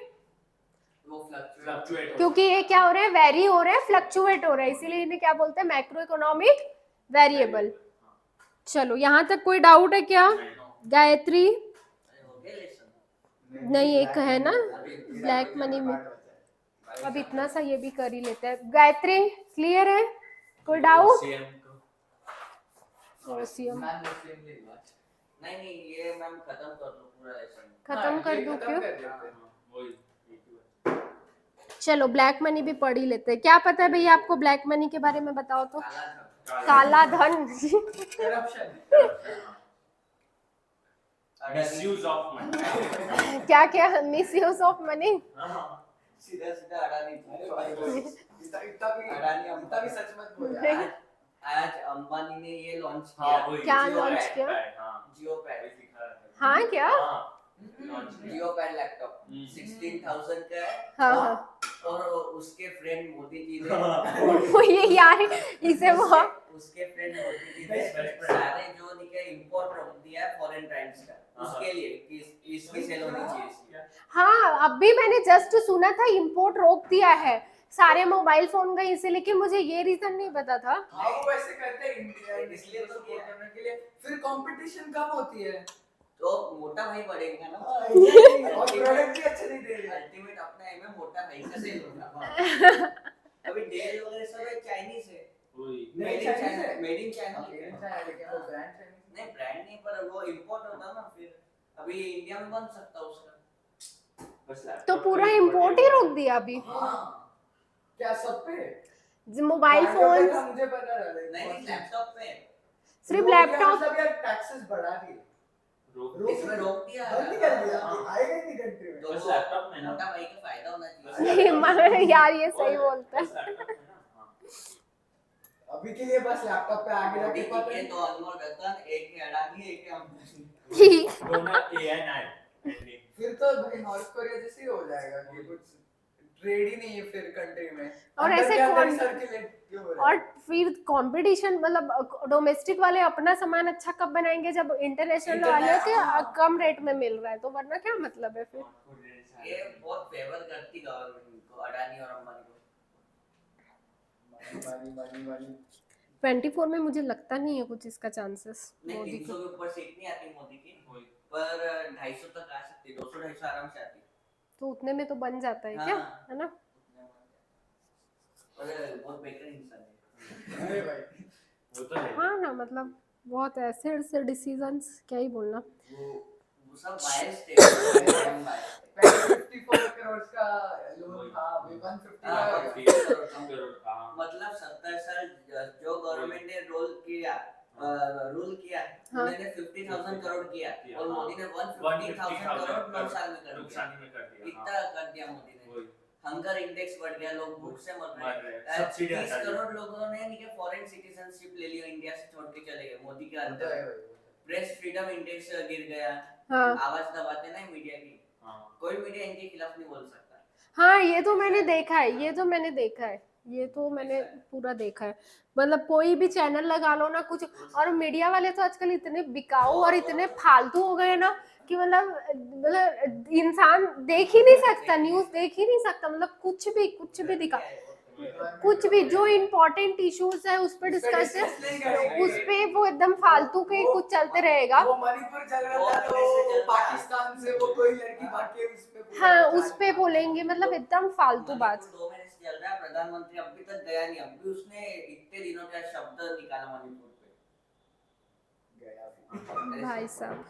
A: क्योंकि ये क्या हो रहा है, वेरी हो रहा है, फ्लक्चुएट हो रहा है, इसीलिए इन्हें क्या बोलते हैं, मैक्रो इकोनॉमिक वेरिएबल। चलो यहाँ तक कोई डाउट है क्या, गायत्री? नहीं एक है ना ब्लैक मनी में, अब इतना सा ये भी कर ही लेते हैं। गायत्री क्लियर है, कोई डाउट? ओसीएम
D: नहीं ये मैम खत्म कर दो पूरा लेसन,
A: खत्म कर दूं क्यों?
C: वही
A: चलो ब्लैक मनी भी पढ़ ही लेते हैं। क्या पता है भैया आपको ब्लैक मनी के बारे में, बताओ तो। काला धन
B: करप्शन,
C: मिसयूज ऑफ मनी।
A: क्या क्या, मिस यूज ऑफ मनी।
D: सीधा सीधा अडानी
B: इतना भी सच मत बोल।
D: आज अंबानी ने ये लॉन्च
C: हाँ
D: किया,
C: वही
A: क्या
C: जियो
A: launch
C: पैड,
A: किया?
C: हाँ
D: जियो पैड,
C: वही दिखा रहा है।
A: हाँ क्या,
C: launch किया।
D: जियो पैड लैपटॉप
C: हम्म।
D: 16,000 का है।
A: हाँ हाँ
D: और उसके फ्रेंड मोदी जी ने
A: वो ये यार इसे वो
D: उसके फ्रेंड मोदी जी ने सारे जो निके इंपोर्ट रोक दिया है फॉरेन ब्रांड्स का, उसके लिए कि इसकी सेल होनी चाहिए।
A: हाँ अभी मैंने जस्ट सुना था इंपोर्ट रोक दिया है सारे मोबाइल फोन का इसे, लेकिन मुझे ये रीजन नहीं पता था।
B: हाँ वो वैसे करते हैं इंडिया,
D: इसलिए तो
B: सपोर्ट करने के लिए, फिर कंपटीशन कम होती है
D: तो मोटा भाई बढ़ेगा ना,
B: और प्रोडक्ट भी अच्छे नहीं दे रहे।
D: अल्टीमेट अपना एम है मोटा भाई का सेल होगा। अभी डेल वगैरह सब चाइनीज है,
C: वही
D: made in China, made in China
B: लेकिन वो ब्रांड
D: नहीं, ब्रांड नहीं पर वो इंपोर्ट होता ना, फिर अभी इंडिया में बन सकता उसका।
C: बस
A: तो
C: laptop
A: पूरा
C: का
A: इंपोर्ट ही रोक दिया अभी,
D: हाँ
B: क्या सब पे
A: मोबाइल
B: Brand का
A: फोन
B: मुझे पता था
D: नहीं लैपटॉप पे
A: सिर्फ
B: रोक दिया,
A: लैपटॉप।
B: मतलब यार टैक्सेस बढ़ा दिए,
C: रोक
D: इसमें रोक दिया,
B: बंद ही कर दिया,
C: हाँ।
B: आएगा ही नहीं कंट्री में।
D: तो
C: बस लैपटॉप में ना,
D: मोटा भाई का फायदा होना चाहिए।
A: यार ये सही बोलता है।
C: बस लैपटॉप में ना, हाँ।
B: अभी के लिए बस लैपटॉप पे आगे
D: मोदी
B: जाके
D: जी
B: पता
D: के
B: है।
D: दो अनमोल रतन, एक है अडानी, एक है अंबानी।
C: दोनों AI9 ending।
B: फिर तो भाई नॉर्थ कोरिया जैसे ही हो जाएगा कि कुछ ट्रेड ही नहीं है फिर कंट्री में,
A: और
B: अंदर
A: ऐसे
B: के अंदर
A: कौन-
B: सर्कुलेट क्यों हो रहा
A: और
B: है?
A: फिर कंपटीशन, मतलब डोमेस्टिक वाले अपना सामान अच्छा कब बनाएंगे जब इंटरनेशनल वाले के
B: हाँ।
A: कम रेट में मिल रहा है, तो वरना क्या मतलब है फिर।
D: ये बहुत फेवर करती गवर्नमेंट को, अडानी और अंबानी को।
B: मनी
A: 24 में मुझे लगता नहीं है कुछ इसका चांसेस
D: नहीं
A: मोदी
D: 300
A: को।
D: के ऊपर सीट नहीं आती मोदी की,
C: वही।
D: पर 250 तक आ सकती, 200-250 आराम से आती।
A: तो उतने में तो बन जाता है क्या,
D: हाँ।
A: है ना।
D: और बहुत बेकार इंसान है।
B: अरे भाई
C: वो तो है।
A: हाँ ना, मतलब बहुत ऐसे डिसीजंस क्या ही बोलना।
D: वो सब बायस थे, एकदम बायस थे।
B: पहले 54 करोड़ का लोन था, अभी 150
D: हाँ,
B: का
D: 150 करोड़ का।
C: करोड़, हाँ।
D: मतलब 70 साल जो गवर्नमेंट ने रूल किया,
A: हाँ।
D: उन्होंने 50,000 करोड़ किया
C: किया,
D: और
C: हाँ।
D: मोदी ने 150,000 करोड़ 9 साल में कर दिया।
C: नुकसान में कर दिया,
D: इतना कर दिया मोदी ने।
C: वही।
D: हंगर इंडेक्स बढ़ गया, लोग भूख से मर
C: मर
D: रहे
C: रहे
D: हैं।
C: हैं, सब्सिडी
D: 30
C: हटा दी।
D: करोड़ लोगों ने निके फॉरेन सिटीजनशिप ले लिया, इंडिया से छोड़ के चले गए मोदी के
B: तो है
D: अंदर।
B: भाई।
D: प्रेस फ्रीडम इंडेक्स गिर गया,
A: हाँ
D: आवाज दबाते ना मीडिया की,
C: हाँ।
D: कोई मीडिया इनके खिलाफ नहीं बोल सकता।
A: हाँ ये तो मैंने देखा है, ये तो मैंने देखा है, ये तो मैंने पूरा देखा है। मतलब कोई भी चैनल लगा लो ना कुछ, और मीडिया वाले तो आजकल इतने बिकाऊ और इतने फालतू हो गए ना कि मतलब इंसान देख ही नहीं सकता, न्यूज देख ही नहीं सकता, मतलब कुछ भी दिखा, कुछ भी जो इम्पोर्टेंट इश्यूज है उस पर डिस्कस है,
B: नहीं करेंगे।
A: उस पे वो एकदम फालतू के कुछ चलते रहेगा।
B: वो मणिपुर चल रहा था तो पाकिस्तान से वो कोई लड़की भाग के उस पे बोला
A: हाँ
B: था।
A: उस पे बोलेंगे, मतलब एकदम फालतू बात।
D: मणिपुर 2 महीने से चल रहा है, प्रधानमंत्री अभी तक गया नहीं, अभी उसने इतने दिनों का शब्द निकाला मणिपुर पे।
B: गया भी।
A: भाई साहब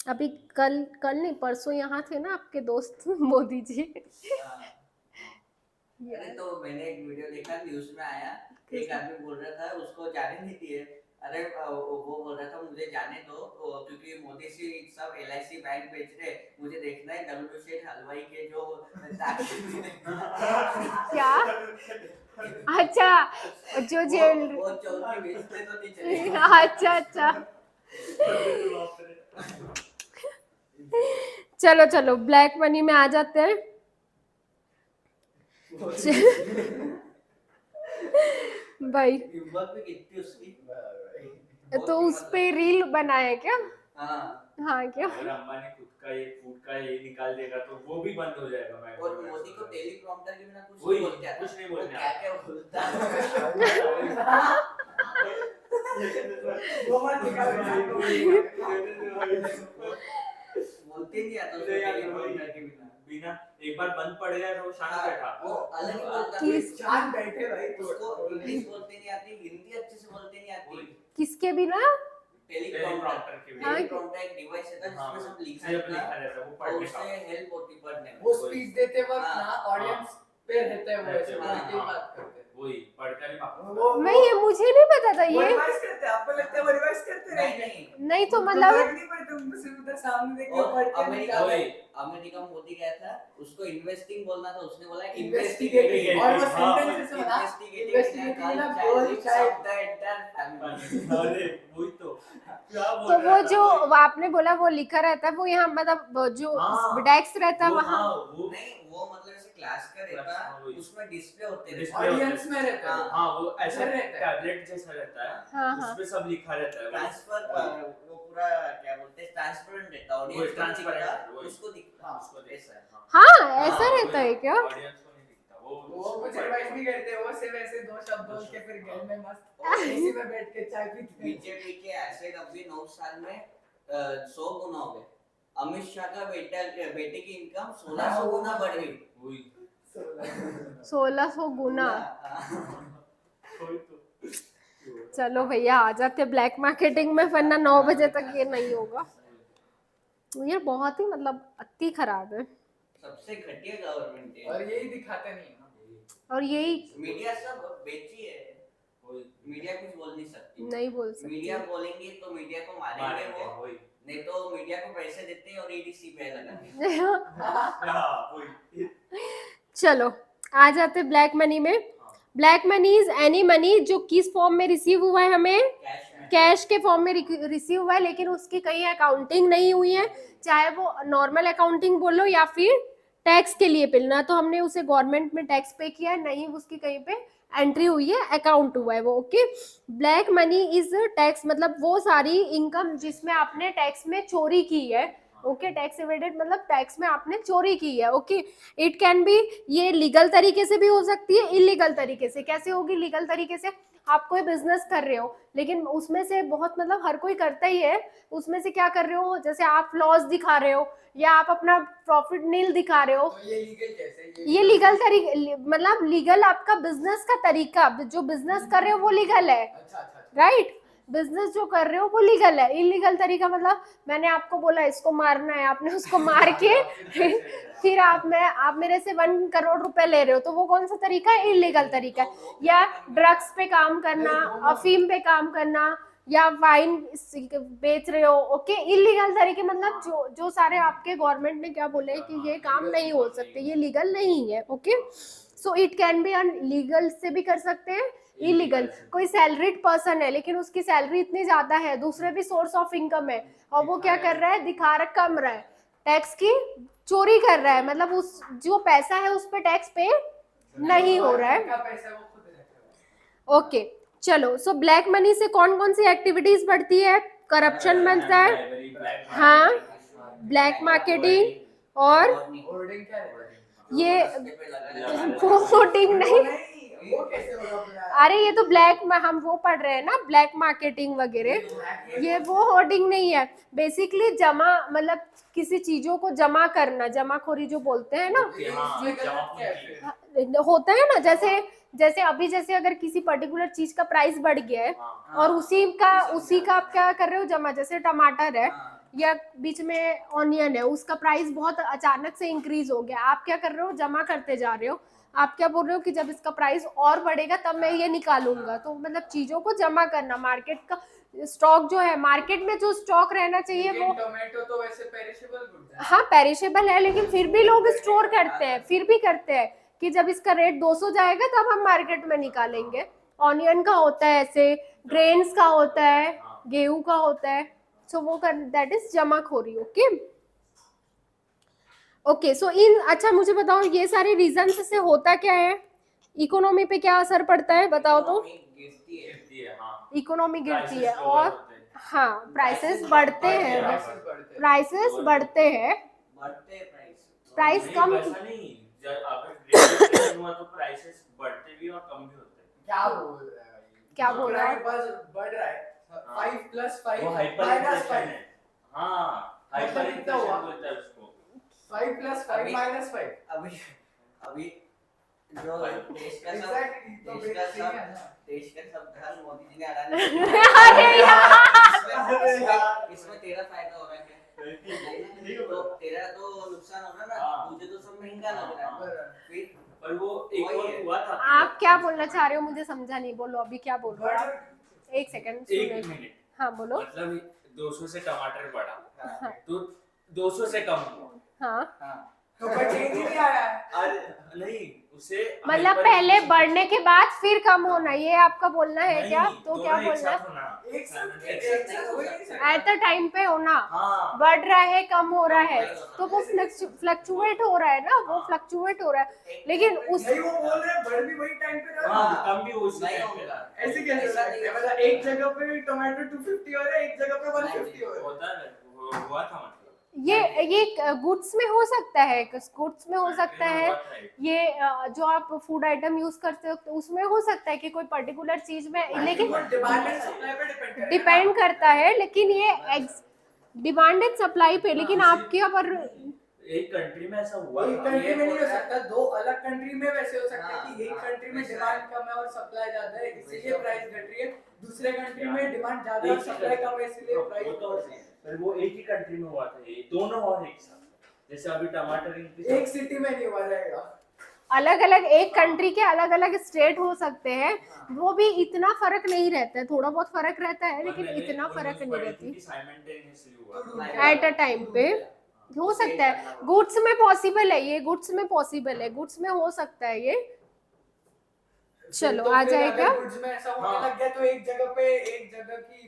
A: अभी कल कल नहीं परसों यहाँ थे ना आपके दोस्त मोदी जी।
D: अरे तो मैंने एक वीडियो देखा न्यूज में आया, एक आदमी बोल रहा था उसको जाने नहीं दिए। अरे वो बोल रहा था मुझे जाने दो क्योंकि मोदी जी सब LIC बैंक बेच रहे, मुझे देखना है डब्ल्यू शेठ हलवाई के जो
A: क्या? अच्छा, जो जेल
D: वो चौकी बेचते तो नहीं चलेगा।
A: अच्छा अच्छा, चलो चलो ब्लैक मनी में आ जाते हैं। भाई
D: हिम्मत भी कितनी उसकी।
A: तो उस पे रील बनाए क्या?
D: हाँ,
A: हाँ क्या?
C: अगर अंबानी खुद का ये फूड का ये निकाल देगा तो वो भी बंद हो जाएगा। मैं
D: और मोदी को टेलीप्रॉम्प्टर के बिना कुछ
C: वही,
D: नहीं बोलते आता।
C: कुछ नहीं
D: वो
C: बोलते
D: क्या क्या बोलता है।
B: वो मत निकालो।
D: बोलते नहीं आता उसको टेलीप्रॉम्प्टर के बिना।
C: बिना एक बार बंद पड़ गया तो शांत बैठा।
D: वो अलग ही बोलता है।
A: किस
B: शांत बैठे भाई
D: उसको इंग्लिश बोलते नहीं आती, हिंदी अच्छे से बोलते नहीं आती।
A: किसके बिना?
D: टेलीप्रॉम्प्टर
C: के
A: हाँ,
D: टेलीप्रॉम्प्टर एक डिवाइस है जिसमें सब लिखा रहता है,
C: रहता वो
D: और
C: पढ़ने
D: उससे
C: का।
D: हेल्प होती पढ़ने में।
B: वो स्पीच देते वक्त
D: हाँ,
B: ना ऑडियंस पे रहते हैं, वो ऐसे बोल के बात करते हैं।
C: वही पढ़कर ही
A: नहीं ये मुझे नहीं पता था
B: वो
A: ये।
B: रिवाइज करते हैं, आपको लगता है वो रिवाइज करते
D: नहीं
B: रहेंगे?
D: नहीं,
A: नहीं तो
B: उनको
A: मतलब
B: फर्क नहीं पड़ता, उनको सिर्फ उधर सामने देख के
D: और
B: पढ़ के
D: अमेरिका
B: निकाल
C: वही।
D: अमेरिका में मोदी गया था, उसको इन्वेस्टिंग बोलना था, उसने बोला
B: इन्वेस्टिगेटिंग, और वो
C: हाँ,
B: सेंटेंस से बना
D: इन्वेस्टिगेटिंग
B: ना गोल शायद।
C: अरे वही तो क्या बोल
A: तो
C: रहा
A: वो
C: था
A: जो
C: वही।
A: आपने बोला वो लिखा रहता है वो यहाँ मतलब वो जो
C: हाँ,
A: डेस्क रहता है
C: वो
A: वहाँ।
C: हाँ, वो
D: नहीं वो मतलब ऐसे क्लास का रहता,
C: हाँ, वही।
D: उसमें डिस्प्ले होते रहते।
C: Display
B: ऑडियंस में रहता है।
C: हाँ वो ऐसा
B: इधर रहता है।
C: टैबलेट जैसा रहता है।
A: हाँ, हाँ।
C: उसपे सब लिखा रहता है।
D: ट्रांसफर वो पूरा क्या बोलते हैं, ट्रांसपेरेंट रहता है,
C: वही,
D: ऑडियंस को
C: transparent,
D: दिखता,
C: वही।
D: उसको दिखता,
B: हाँ,
D: उसको ऐसा है।
A: हाँ ऐसा
C: हाँ,
A: रहता है क्या?
C: ऑडियंस को नहीं दिखता वो
B: वो कुछ रिवाइज नहीं करते, वो सिर्फ ऐसे दो शब्द बोल के फिर घर में मस्त एसी में बैठ के चाय पीते हैं।
D: बीजेपी के ऐसे अभी 9 साल में 100 गुना हो गए। अमित शाह का बेटे की इनकम 1600 गुना बढ़ गई।
C: वही
A: 1600 गुना।
C: वही तो।
A: चलो भैया आ जाते ब्लैक मार्केटिंग में, वरना 9 बजे तक ये नहीं होगा। ये बहुत ही मतलब अति खराब है।
D: सबसे घटिया गवर्नमेंट है,
B: और यही दिखाते नहीं है ना।
A: और यही
D: मीडिया सब बेची है,
C: वही
D: मीडिया कुछ बोल नहीं सकती।
A: नहीं बोल
D: मीडिया
A: सकती।
D: बोलेंगे तो मीडिया को मारेंगे वो,
C: वही
D: नहीं तो मीडिया को पैसे देते हैं और EDC पे लगाते हैं।
C: हाँ वही।
A: चलो आ जाते ब्लैक मनी में। Black money is any money जो किस फॉर्म में रिसीव हुआ है, हमें
D: कैश में
A: कैश के फॉर्म में रिसीव हुआ है, लेकिन उसकी कहीं अकाउंटिंग नहीं हुई है, चाहे वो नॉर्मल अकाउंटिंग बोलो या फिर टैक्स के लिए बिल, ना तो हमने उसे गवर्नमेंट में टैक्स पे किया है, नहीं उसकी कहीं पे एंट्री हुई है, अकाउंट हुआ है वो। Okay, black money is tax मतलब वो सारी इनकम जिसमें आपने टैक्स में चोरी की है। ओके, टैक्स एवेडेड मतलब टैक्स में आपने चोरी की है। ओके, इट कैन बी, ये लीगल तरीके से भी हो सकती है, इलीगल तरीके से। कैसे होगी लीगल तरीके से? आप कोई बिजनेस कर रहे हो, लेकिन उसमें से बहुत मतलब हर कोई करता ही है, उसमें से क्या कर रहे हो, जैसे आप लॉस दिखा रहे हो या आप अपना प्रॉफिट नील दिखा रहे हो,
B: तो ये लीगल कैसे?
A: ये लीगल तरीके मतलब लीगल आपका बिजनेस का तरीका, जो बिजनेस कर रहे हो वो लीगल है,
B: अच्छा।
A: राइट? बिजनेस जो कर रहे हो वो लीगल है। इलीगल तरीका मतलब मैंने आपको बोला इसको मारना है, आपने उसको मार के फिर आप मेरे से 1 करोड़ रुपए ले रहे हो, तो वो कौन सा तरीका है? इलीगल तरीका है। या ड्रग्स पे काम करना, अफीम पे काम करना, या वाइन बेच रहे हो, ओके, इलीगल तरीके मतलब जो सारे आपके गवर्नमेंट ने क्या बोले हैं कि ये काम नहीं हो सकते, ये लीगल नहीं है। Okay, so it can be legal से भी कर सकते हैं, इलीगल। कोई सैलरीड पर्सन है लेकिन उसकी सैलरी इतनी ज्यादा है, दूसरे भी सोर्स ऑफ इनकम है, और वो क्या कर रहा है, दिखा रहा कम रहा है, टैक्स की चोरी कर रहा है, मतलब उस जो पैसा है उस पे टैक्स पे नहीं हो रहा है।
B: पैसा वो खुद रखा है।
A: ओके, चलो, सो ब्लैक मनी से कौन कौन सी एक्टिविटीज बढ़ती है? करप्शन बनता है, हाँ, ब्लैक मार्केटिंग, और
B: होर्डिंग क्या है?
A: ये
D: रस्ते पे लगा
A: वोटिंग नहीं,
B: वो कैसे होगा?
A: अरे ये तो ब्लैक में हम वो पढ़ रहे हैं ना, ब्लैक मार्केटिंग वगैरह, ये वो होर्डिंग नहीं है। बेसिकली जमा मतलब किसी चीजों को जमा करना, जमाखोरी जो बोलते हैं ना, होता है ना, जैसे अभी जैसे अगर किसी पर्टिकुलर चीज का प्राइस बढ़ गया है और उसी का आप क्या कर रहे हो, जमा, जैसे टमाटर है, या बीच में ऑनियन है, उसका प्राइस बहुत अचानक से इंक्रीज हो गया, आप क्या कर रहे हो, जमा करते जा रहे हो। आप क्या बोल रहे हो कि जब इसका प्राइस और बढ़ेगा तब मैं ये निकालूंगा। तो मतलब चीजों को जमा करना, मार्केट का स्टॉक जो है, मार्केट में जो स्टॉक रहना चाहिए वो,
B: टोमेटो तो वैसे पेरिशेबल गुड है।
A: हाँ पेरिशेबल है, लेकिन फिर भी लोग स्टोर करते हैं, फिर भी करते हैं कि जब इसका रेट 200 जाएगा तब हम मार्केट में निकालेंगे। ऑनियन का होता है ऐसे, ग्रेन्स का होता है, गेहूं का होता है, सो वो कर, दैट इज जमाखोरी। ओके ओके, सो इन, अच्छा मुझे बताओ ये सारे रीजन से होता क्या है, इकोनॉमी पे क्या असर पड़ता है बताओ तो।
D: गिरती है।
A: इकोनॉमी गिरती है
C: Prices lower
A: और
C: होते हैं।
A: हाँ प्राइसेस बढ़ते हैं, प्राइसेस बढ़ते हैं, प्राइस
C: नहीं,
A: कम,
C: वैसा नहीं, जब अगर ग्रेड हुआ तो प्राइसेस बढ़ते भी और कम भी होते हैं।
B: क्या बोल रहा है भाई?
A: क्या बोल रहा है?
B: बस बढ़ रहा है। 5 + 5
C: वो हाइपर
B: -5
C: इन्फ्लेशन है। हाँ, हाइपर
B: मतलब कितना हुआ?
C: इन्फ्लेशन बोलते हैं उसको।
B: 5 + 5 -5
D: अभी जो देश का सब
B: Exactly, तो
D: देश का
B: बेसिक
D: सब
B: है ना।
D: देश का सब धन मोदी जी ने अड़ा
A: अरे यार,
D: इसमें तेरा फायदा हो रहा है क्या? तो तेरा तो नुकसान हो रहा है ना, तुझे तो सब महंगा लग रहा है। फिर
C: पर वो एक
D: वही
C: और
D: है।
C: हुआ था।
A: आप क्या बोलना चाह रहे हो, मुझे समझा नहीं, बोलो अभी क्या बोल रहे हो आप? एक सेकंड,
C: एक मिनट,
A: हाँ बोलो।
C: मतलब 200 से टमाटर बढ़ा
A: हाँ
C: तो 200 से कम हुआ।
A: हाँ,
B: तो पर चेंज ही नहीं आया है।
C: अरे नहीं, उसे
A: मतलब
C: hyper
A: पहले
C: inflation-
A: बढ़ने के बाद फिर कम होना, ये आपका बोलना है
C: नहीं,
A: क्या? तो
C: दोनों
A: क्या
C: एक
A: बोलना
C: साथ
A: है?
C: होना।
B: एक साथ
C: एक
B: हो ही नहीं सकता।
A: एट द टाइम पे होना,
C: हाँ,
A: बढ़ रहा है कम हो रहा है, तो वो फ्लक्चुएट हो रहा है ना, वो फ्लक्चुएट हो रहा है, लेकिन उस
B: नहीं वो बोल रहे हैं बढ़ भी वही टाइम पे रहा
C: हाँ,
B: है।
C: कम भी उसी
D: नहीं
C: टाइम पे
D: होगा।
B: ऐसे कैसे हो सकता है? मतलब एक जगह पे टोमेटो 250 हो रहा है, एक जगह पे 150 हो रहा है।
C: होता है, हुआ था मतलब।
A: ये गुड्स में हो सकता है, गुड्स में हो सकता है,
C: हुआ था एक।
A: ये जो आप फूड आइटम यूज करते हो तो उसमें हो सकता है कि कोई पर्टिकुलर चीज में, लेकिन
B: वो डिमांड एंड सप्लाई पे डिपेंड करेगा ना।
A: डिपेंड करता है, लेकिन ये डिमांड एंड सप्लाई पे, लेकिन
C: हाँ,
A: आपके यहाँ पर
C: एक कंट्री में ऐसा हुआ
B: एक
C: था।
B: कंट्री में नहीं हो सकता, दो अलग कंट्री में वैसे हो सकता है
D: हाँ,
B: कि एक
D: हाँ,
B: कंट्री में
D: वैसा
B: डिमांड
D: है।
B: कम है और सप्लाई ज्यादा है, इसीलिए
D: वैसा
B: प्राइस घट रही है। दूसरे कंट्री में डिमांड ज्यादा है
C: एक
B: और
C: ही
B: सप्लाई
C: country-
B: कम है, इसलिए
C: हाँ,
B: प्राइस
C: वो तो पर वो एक ही कंट्री में हुआ था, ये दोनों और एक साथ। जैसे अभी टमाटर
B: एक सिटी में नहीं हुआ जाएगा।
A: अलग अलग एक कंट्री के अलग अलग स्टेट हो सकते हैं, वो भी इतना फर्क नहीं रहता है, थोड़ा बहुत फर्क रहता है, लेकिन इतना फर्क नहीं रहती एट अ टाइम पे। हो सकता है गुड्स में पॉसिबल है, ये गुड्स में पॉसिबल है, गुड्स में हो सकता है ये। चलो
B: तो
A: आ
B: फिर
A: जाएगा।
B: अगर गुड्स में ऐसा होने
C: हाँ।
B: लग गया तो एक जगह पे एक जगह की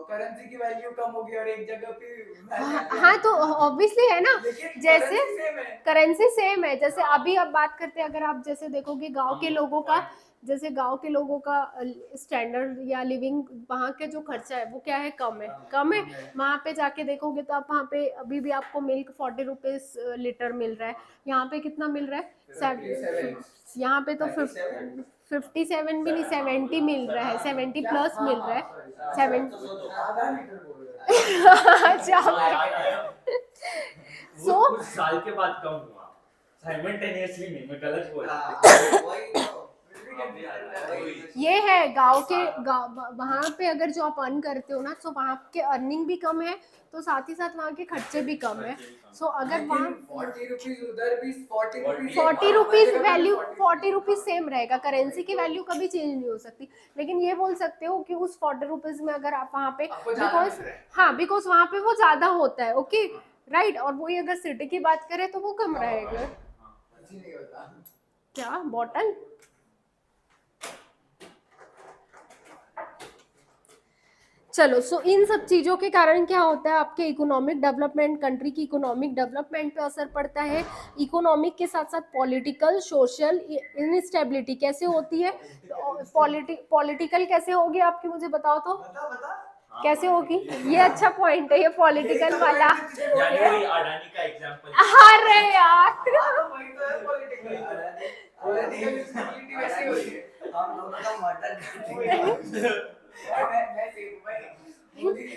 B: करेंसी की वैल्यू कम होगी और एक जगह पे
A: हाँ तो ऑब्वियसली है ना,
B: लेकिन
A: जैसे
B: currency same है।
A: करेंसी सेम है, जैसे अभी अब बात करते हैं, अगर आप जैसे देखोगे गांव के लोगों का, जैसे गांव के लोगों का स्टैंडर्ड या लिविंग, वहाँ के जो खर्चा है वो क्या है, कम है, कम है। वहाँ पे जाके देखोगे तो आप वहाँ पे अभी भी आपको मिल्क 40 रुपीज लीटर मिल रहा है, यहाँ पे कितना मिल रहा है,
B: 57
A: यहाँ पे तो 57 भी नहीं, 70 मिल रहा है, 70 प्लस मिल रहा है, 70।
B: आधा लीटर बोल रहे हैं।
A: So-
C: कुछ साल के बाद कम हुआ, साइमल्टेनियसली नहीं, मैं गलत बोल रहा
A: ये है गांव के, वहाँ पे अगर जो आप अर्न करते हो ना, तो वहाँ के अर्निंग भी कम है, तो साथ ही साथ वहाँ के खर्चे भी कम है। सो अगर वहाँ
B: 40 रुपीज उधर भी 40 rupees
A: 40 rupees value, 40 rupees same रहेगा, करेंसी की वैल्यू कभी चेंज नहीं हो सकती, लेकिन ये बोल सकते हो कि उस 40 रुपीज में अगर आप वहाँ पे,
B: आपको ज्यादा
A: बिकॉज
B: मिल रहा है।
A: हाँ, बिकॉज वहाँ पे वो ज्यादा होता है, ओके राइट, और वही अगर सिटी की बात करें तो वो कम रहेगा।
B: कुछ नहीं होता।
A: क्या बॉटल, चलो सो इन सब चीज़ों के कारण क्या होता है, आपके इकोनॉमिक डेवलपमेंट, कंट्री की इकोनॉमिक डेवलपमेंट पे असर पड़ता है। इकोनॉमिक के साथ साथ पॉलिटिकल, सोशल इनस्टेबिलिटी कैसे होती है, पॉलिटिकल कैसे होगी आपकी, मुझे बताओ तो
B: बता
A: कैसे होगी। ये अच्छा पॉइंट है ये पॉलिटिकल वाला।
C: यानी वही अडानी का एग्जांपल।
A: अरे यार,
B: वही तो है पॉलिटिकल। पॉलिटिकल स्टेबिलिटी वैसे ही होती है।
D: हम दोनों का मर्डर करते हैं।
B: मैं सेम भाई मोदी जी।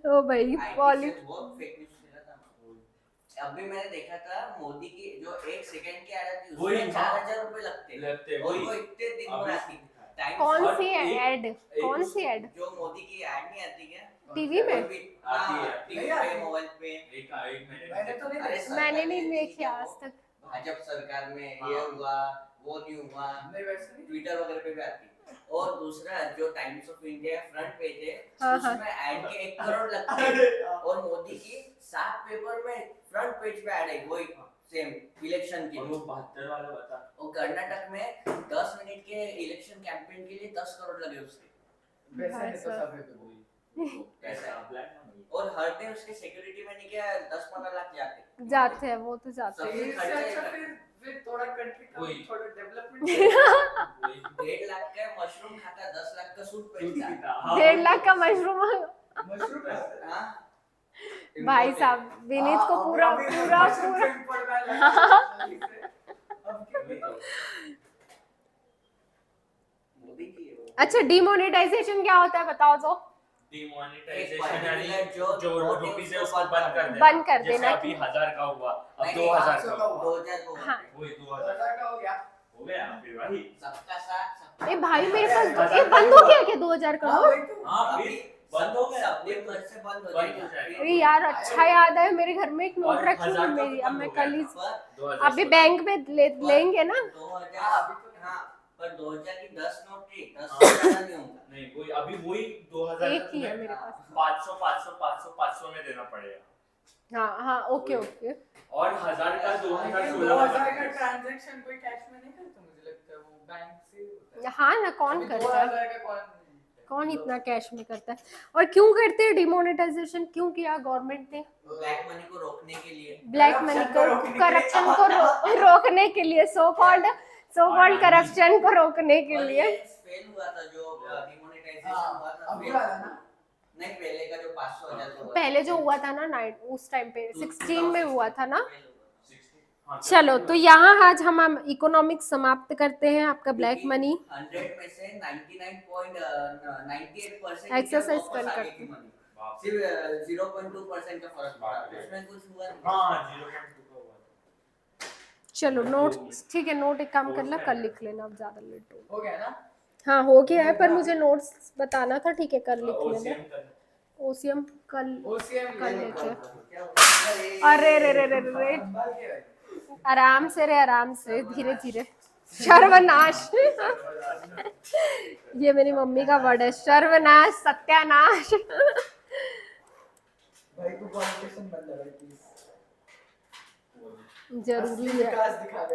A: ओ भाई
D: IT से बहुत फेक न्यूज़ फैला था। अभी मैंने देखा था मोदी की जो 1 सेकंड की एड थी
C: वही,
D: उसमें 4000 रुपए लगते
C: लगते,
D: और
C: वही।
D: वो इतने दिन भर आती टाइम्स
A: कौन
C: और
A: सी
C: एक-
A: ऐड,
C: एक
A: कौन
C: उस-
A: सी ऐड?
D: जो मोदी की ऐड नहीं आती क्या
A: टीवी में?
C: आती है।
D: टीवी
B: नहीं
D: पे
B: आती।
D: मोबाइल पे
C: एक
B: मैंने तो नहीं
D: अरे
B: देखा।
A: मैंने
D: सरकार
A: नहीं
D: ने दी
A: देखी
D: क्या
A: आज
D: वो?
A: तक।
D: भाजपा सरकार में
C: हाँ।
D: ये हुआ वो नहीं हुआ
B: नहीं वैसे नहीं।
D: ट्विटर वगैरह पे भी आती है। और दूसरा जो times of India front page है
A: हाँ, हाँ।
D: उसमें ऐड के 1 करोड़ लगते हैं
B: अरे यार।
D: और मोदी की 7 पेपर में फ्रंट पेज पे ऐड है वही सेम इलेक्शन की
C: और वो 72 वाला बता।
D: और कर्नाटक में 10 मिनट के इलेक्शन कैंपेन के लिए 10 करोड़ लगे उसके
B: वैसे नहीं तो
A: भाई
B: सब है तो वही।
D: पैसा
C: ब्लैक मनी।
D: और हर दिन उसके सिक्योरिटी में नहीं क्या 10-15 लाख जाते
A: जाते हैं, वो तो जाते
D: सब-
A: हैं।
B: तो इससे अच्छा फिर थोड़ा कंट्री का
C: वही।
B: थोड़ा डेवलपमेंट
C: वही
D: 1.5 लाख का मशरूम खाता 10 लाख का सूट पहनता है।
C: हाँ।
A: 1.5 लाख का मशरूम।
B: मशरूम है।
D: हाँ?
A: भाई साहब विनीत को
B: हाँ,
A: पूरा
B: अभी
A: पूरा
B: मशरूम
A: पूरा
B: ट्रेंड पड़ रहा है अब क्या
C: वही तो।
D: मोदी की है वो।
A: अच्छा, डिमोनेटाइजेशन क्या होता है बताओ तो?
C: डिमोनेटाइजेशन यानी
D: particular जो
C: जो
D: नोट है
C: रुपीस है
D: उसको
C: उसको बंद कर देना।
A: बंद कर
C: जैसे
A: देना
C: अभी
A: कि-
C: 1000 का हुआ, अब
D: नहीं,
C: 2000
B: 500
C: का
B: का
C: हुआ।
B: हुआ।
D: 2000
A: हाँ।
C: वही
B: 2000
C: 2000
B: का हो गया।
C: हो गया फिर भाई।
D: सबका साथ सबका
A: ए भाई मेरे पास
C: हजार
A: ये बंद हो गया क्या 2000
B: हाँ
A: करोड़?
B: वही तो।
C: हाँ
D: अभी
C: फिर बंद हो गया।
D: सितंबर से बंद हो
C: बंद हो
D: जाएगा
C: जाएगा।
A: अरे यार अच्छा याद है, मेरे घर में एक नोट
C: और
A: रखी
C: 1000
A: है
C: का
A: मेरी,
C: भी
A: अब
C: बंद
A: मैं
C: हो गया
A: कल ही
C: था।
D: पर
C: 2016
A: अभी बैंक में लेंगे ना।
D: 2000
B: हाँ, अभी तो-
D: हाँ पर 2000 की 10 नोट थी 10
C: हाँ।
D: से ज्यादा नहीं होगा
C: नहीं वही अभी वही 2000
A: एक ही है मेरे पास।
C: 500 500 500 500 में देना पड़ेगा।
A: हाँ हाँ, ओके ओके।
C: और 1000 का
B: लेकिन
C: 2016
B: 2000
C: में
B: का ट्रांजैक्शन कोई कैश में नहीं करता मुझे लगता है वो बैंक से होता है।
A: हाँ ना, कौन
B: अभी
A: करता है?
B: 2000 का
A: कौन इतना कैश में करता है? और क्यों करते हैं डिमोनेटाइजेशन? क्यों किया गवर्नमेंट ने?
D: ब्लैक मनी को रोकने के लिए
A: ब्लैक मनी को, करप्शन को रोकने के लिए, सो कॉल्ड करप्शन को रोकने के
D: और
A: लिए।
D: ये फेल हुआ था जो डिमोनेटाइजेशन हुआ था
B: अभी वाला ना।
D: नहीं पहले का जो 500,000 का हुआ था।
A: पहले जो हुआ था ना उस टाइम पे 16 में हुआ था ना।
D: फेल हुआ था।
C: 60 हाँ,
A: चलो तो यहाँ आज हम इकोनॉमिक्स समाप्त करते हैं, आपका ब्लैक
D: क्योंकि
A: मनी
D: 100 में से 99.98%
A: एक्सरसाइज
D: वापस
A: कर
D: आ गई
A: करते
D: थी money।
C: बाप
D: सिर्फ 0.2% का फर्क पड़ा उसमें कुछ हुआ नहीं
C: हाँ 0.2 का हुआ था।
A: चलो नोट, ठीक है नोट एक काम करना, कल लिख लेना, अब ज्यादा लेट हो।
B: हो गया ना।
A: हाँ हो गया है, पर मुझे नोट्स बताना था, ठीक है कल लिख लेना।
C: OCM करना।
A: ओसीएम कल
B: ओसीएम
A: कर लेते हैं।
D: क्या हुआ?
A: अरे रे रे रे रे रे,
B: संभाल के रख।
A: आराम से रे, आराम से, धीरे धीरे। सर्वनाश। ये मेरी मम्मी का वर्ड है, सर्वनाश, सत्यानाश।
B: भाई को पॉलिटिशियन बन जा भाई प्लीज।
A: जरूरी है।
B: विकास दिखा दे।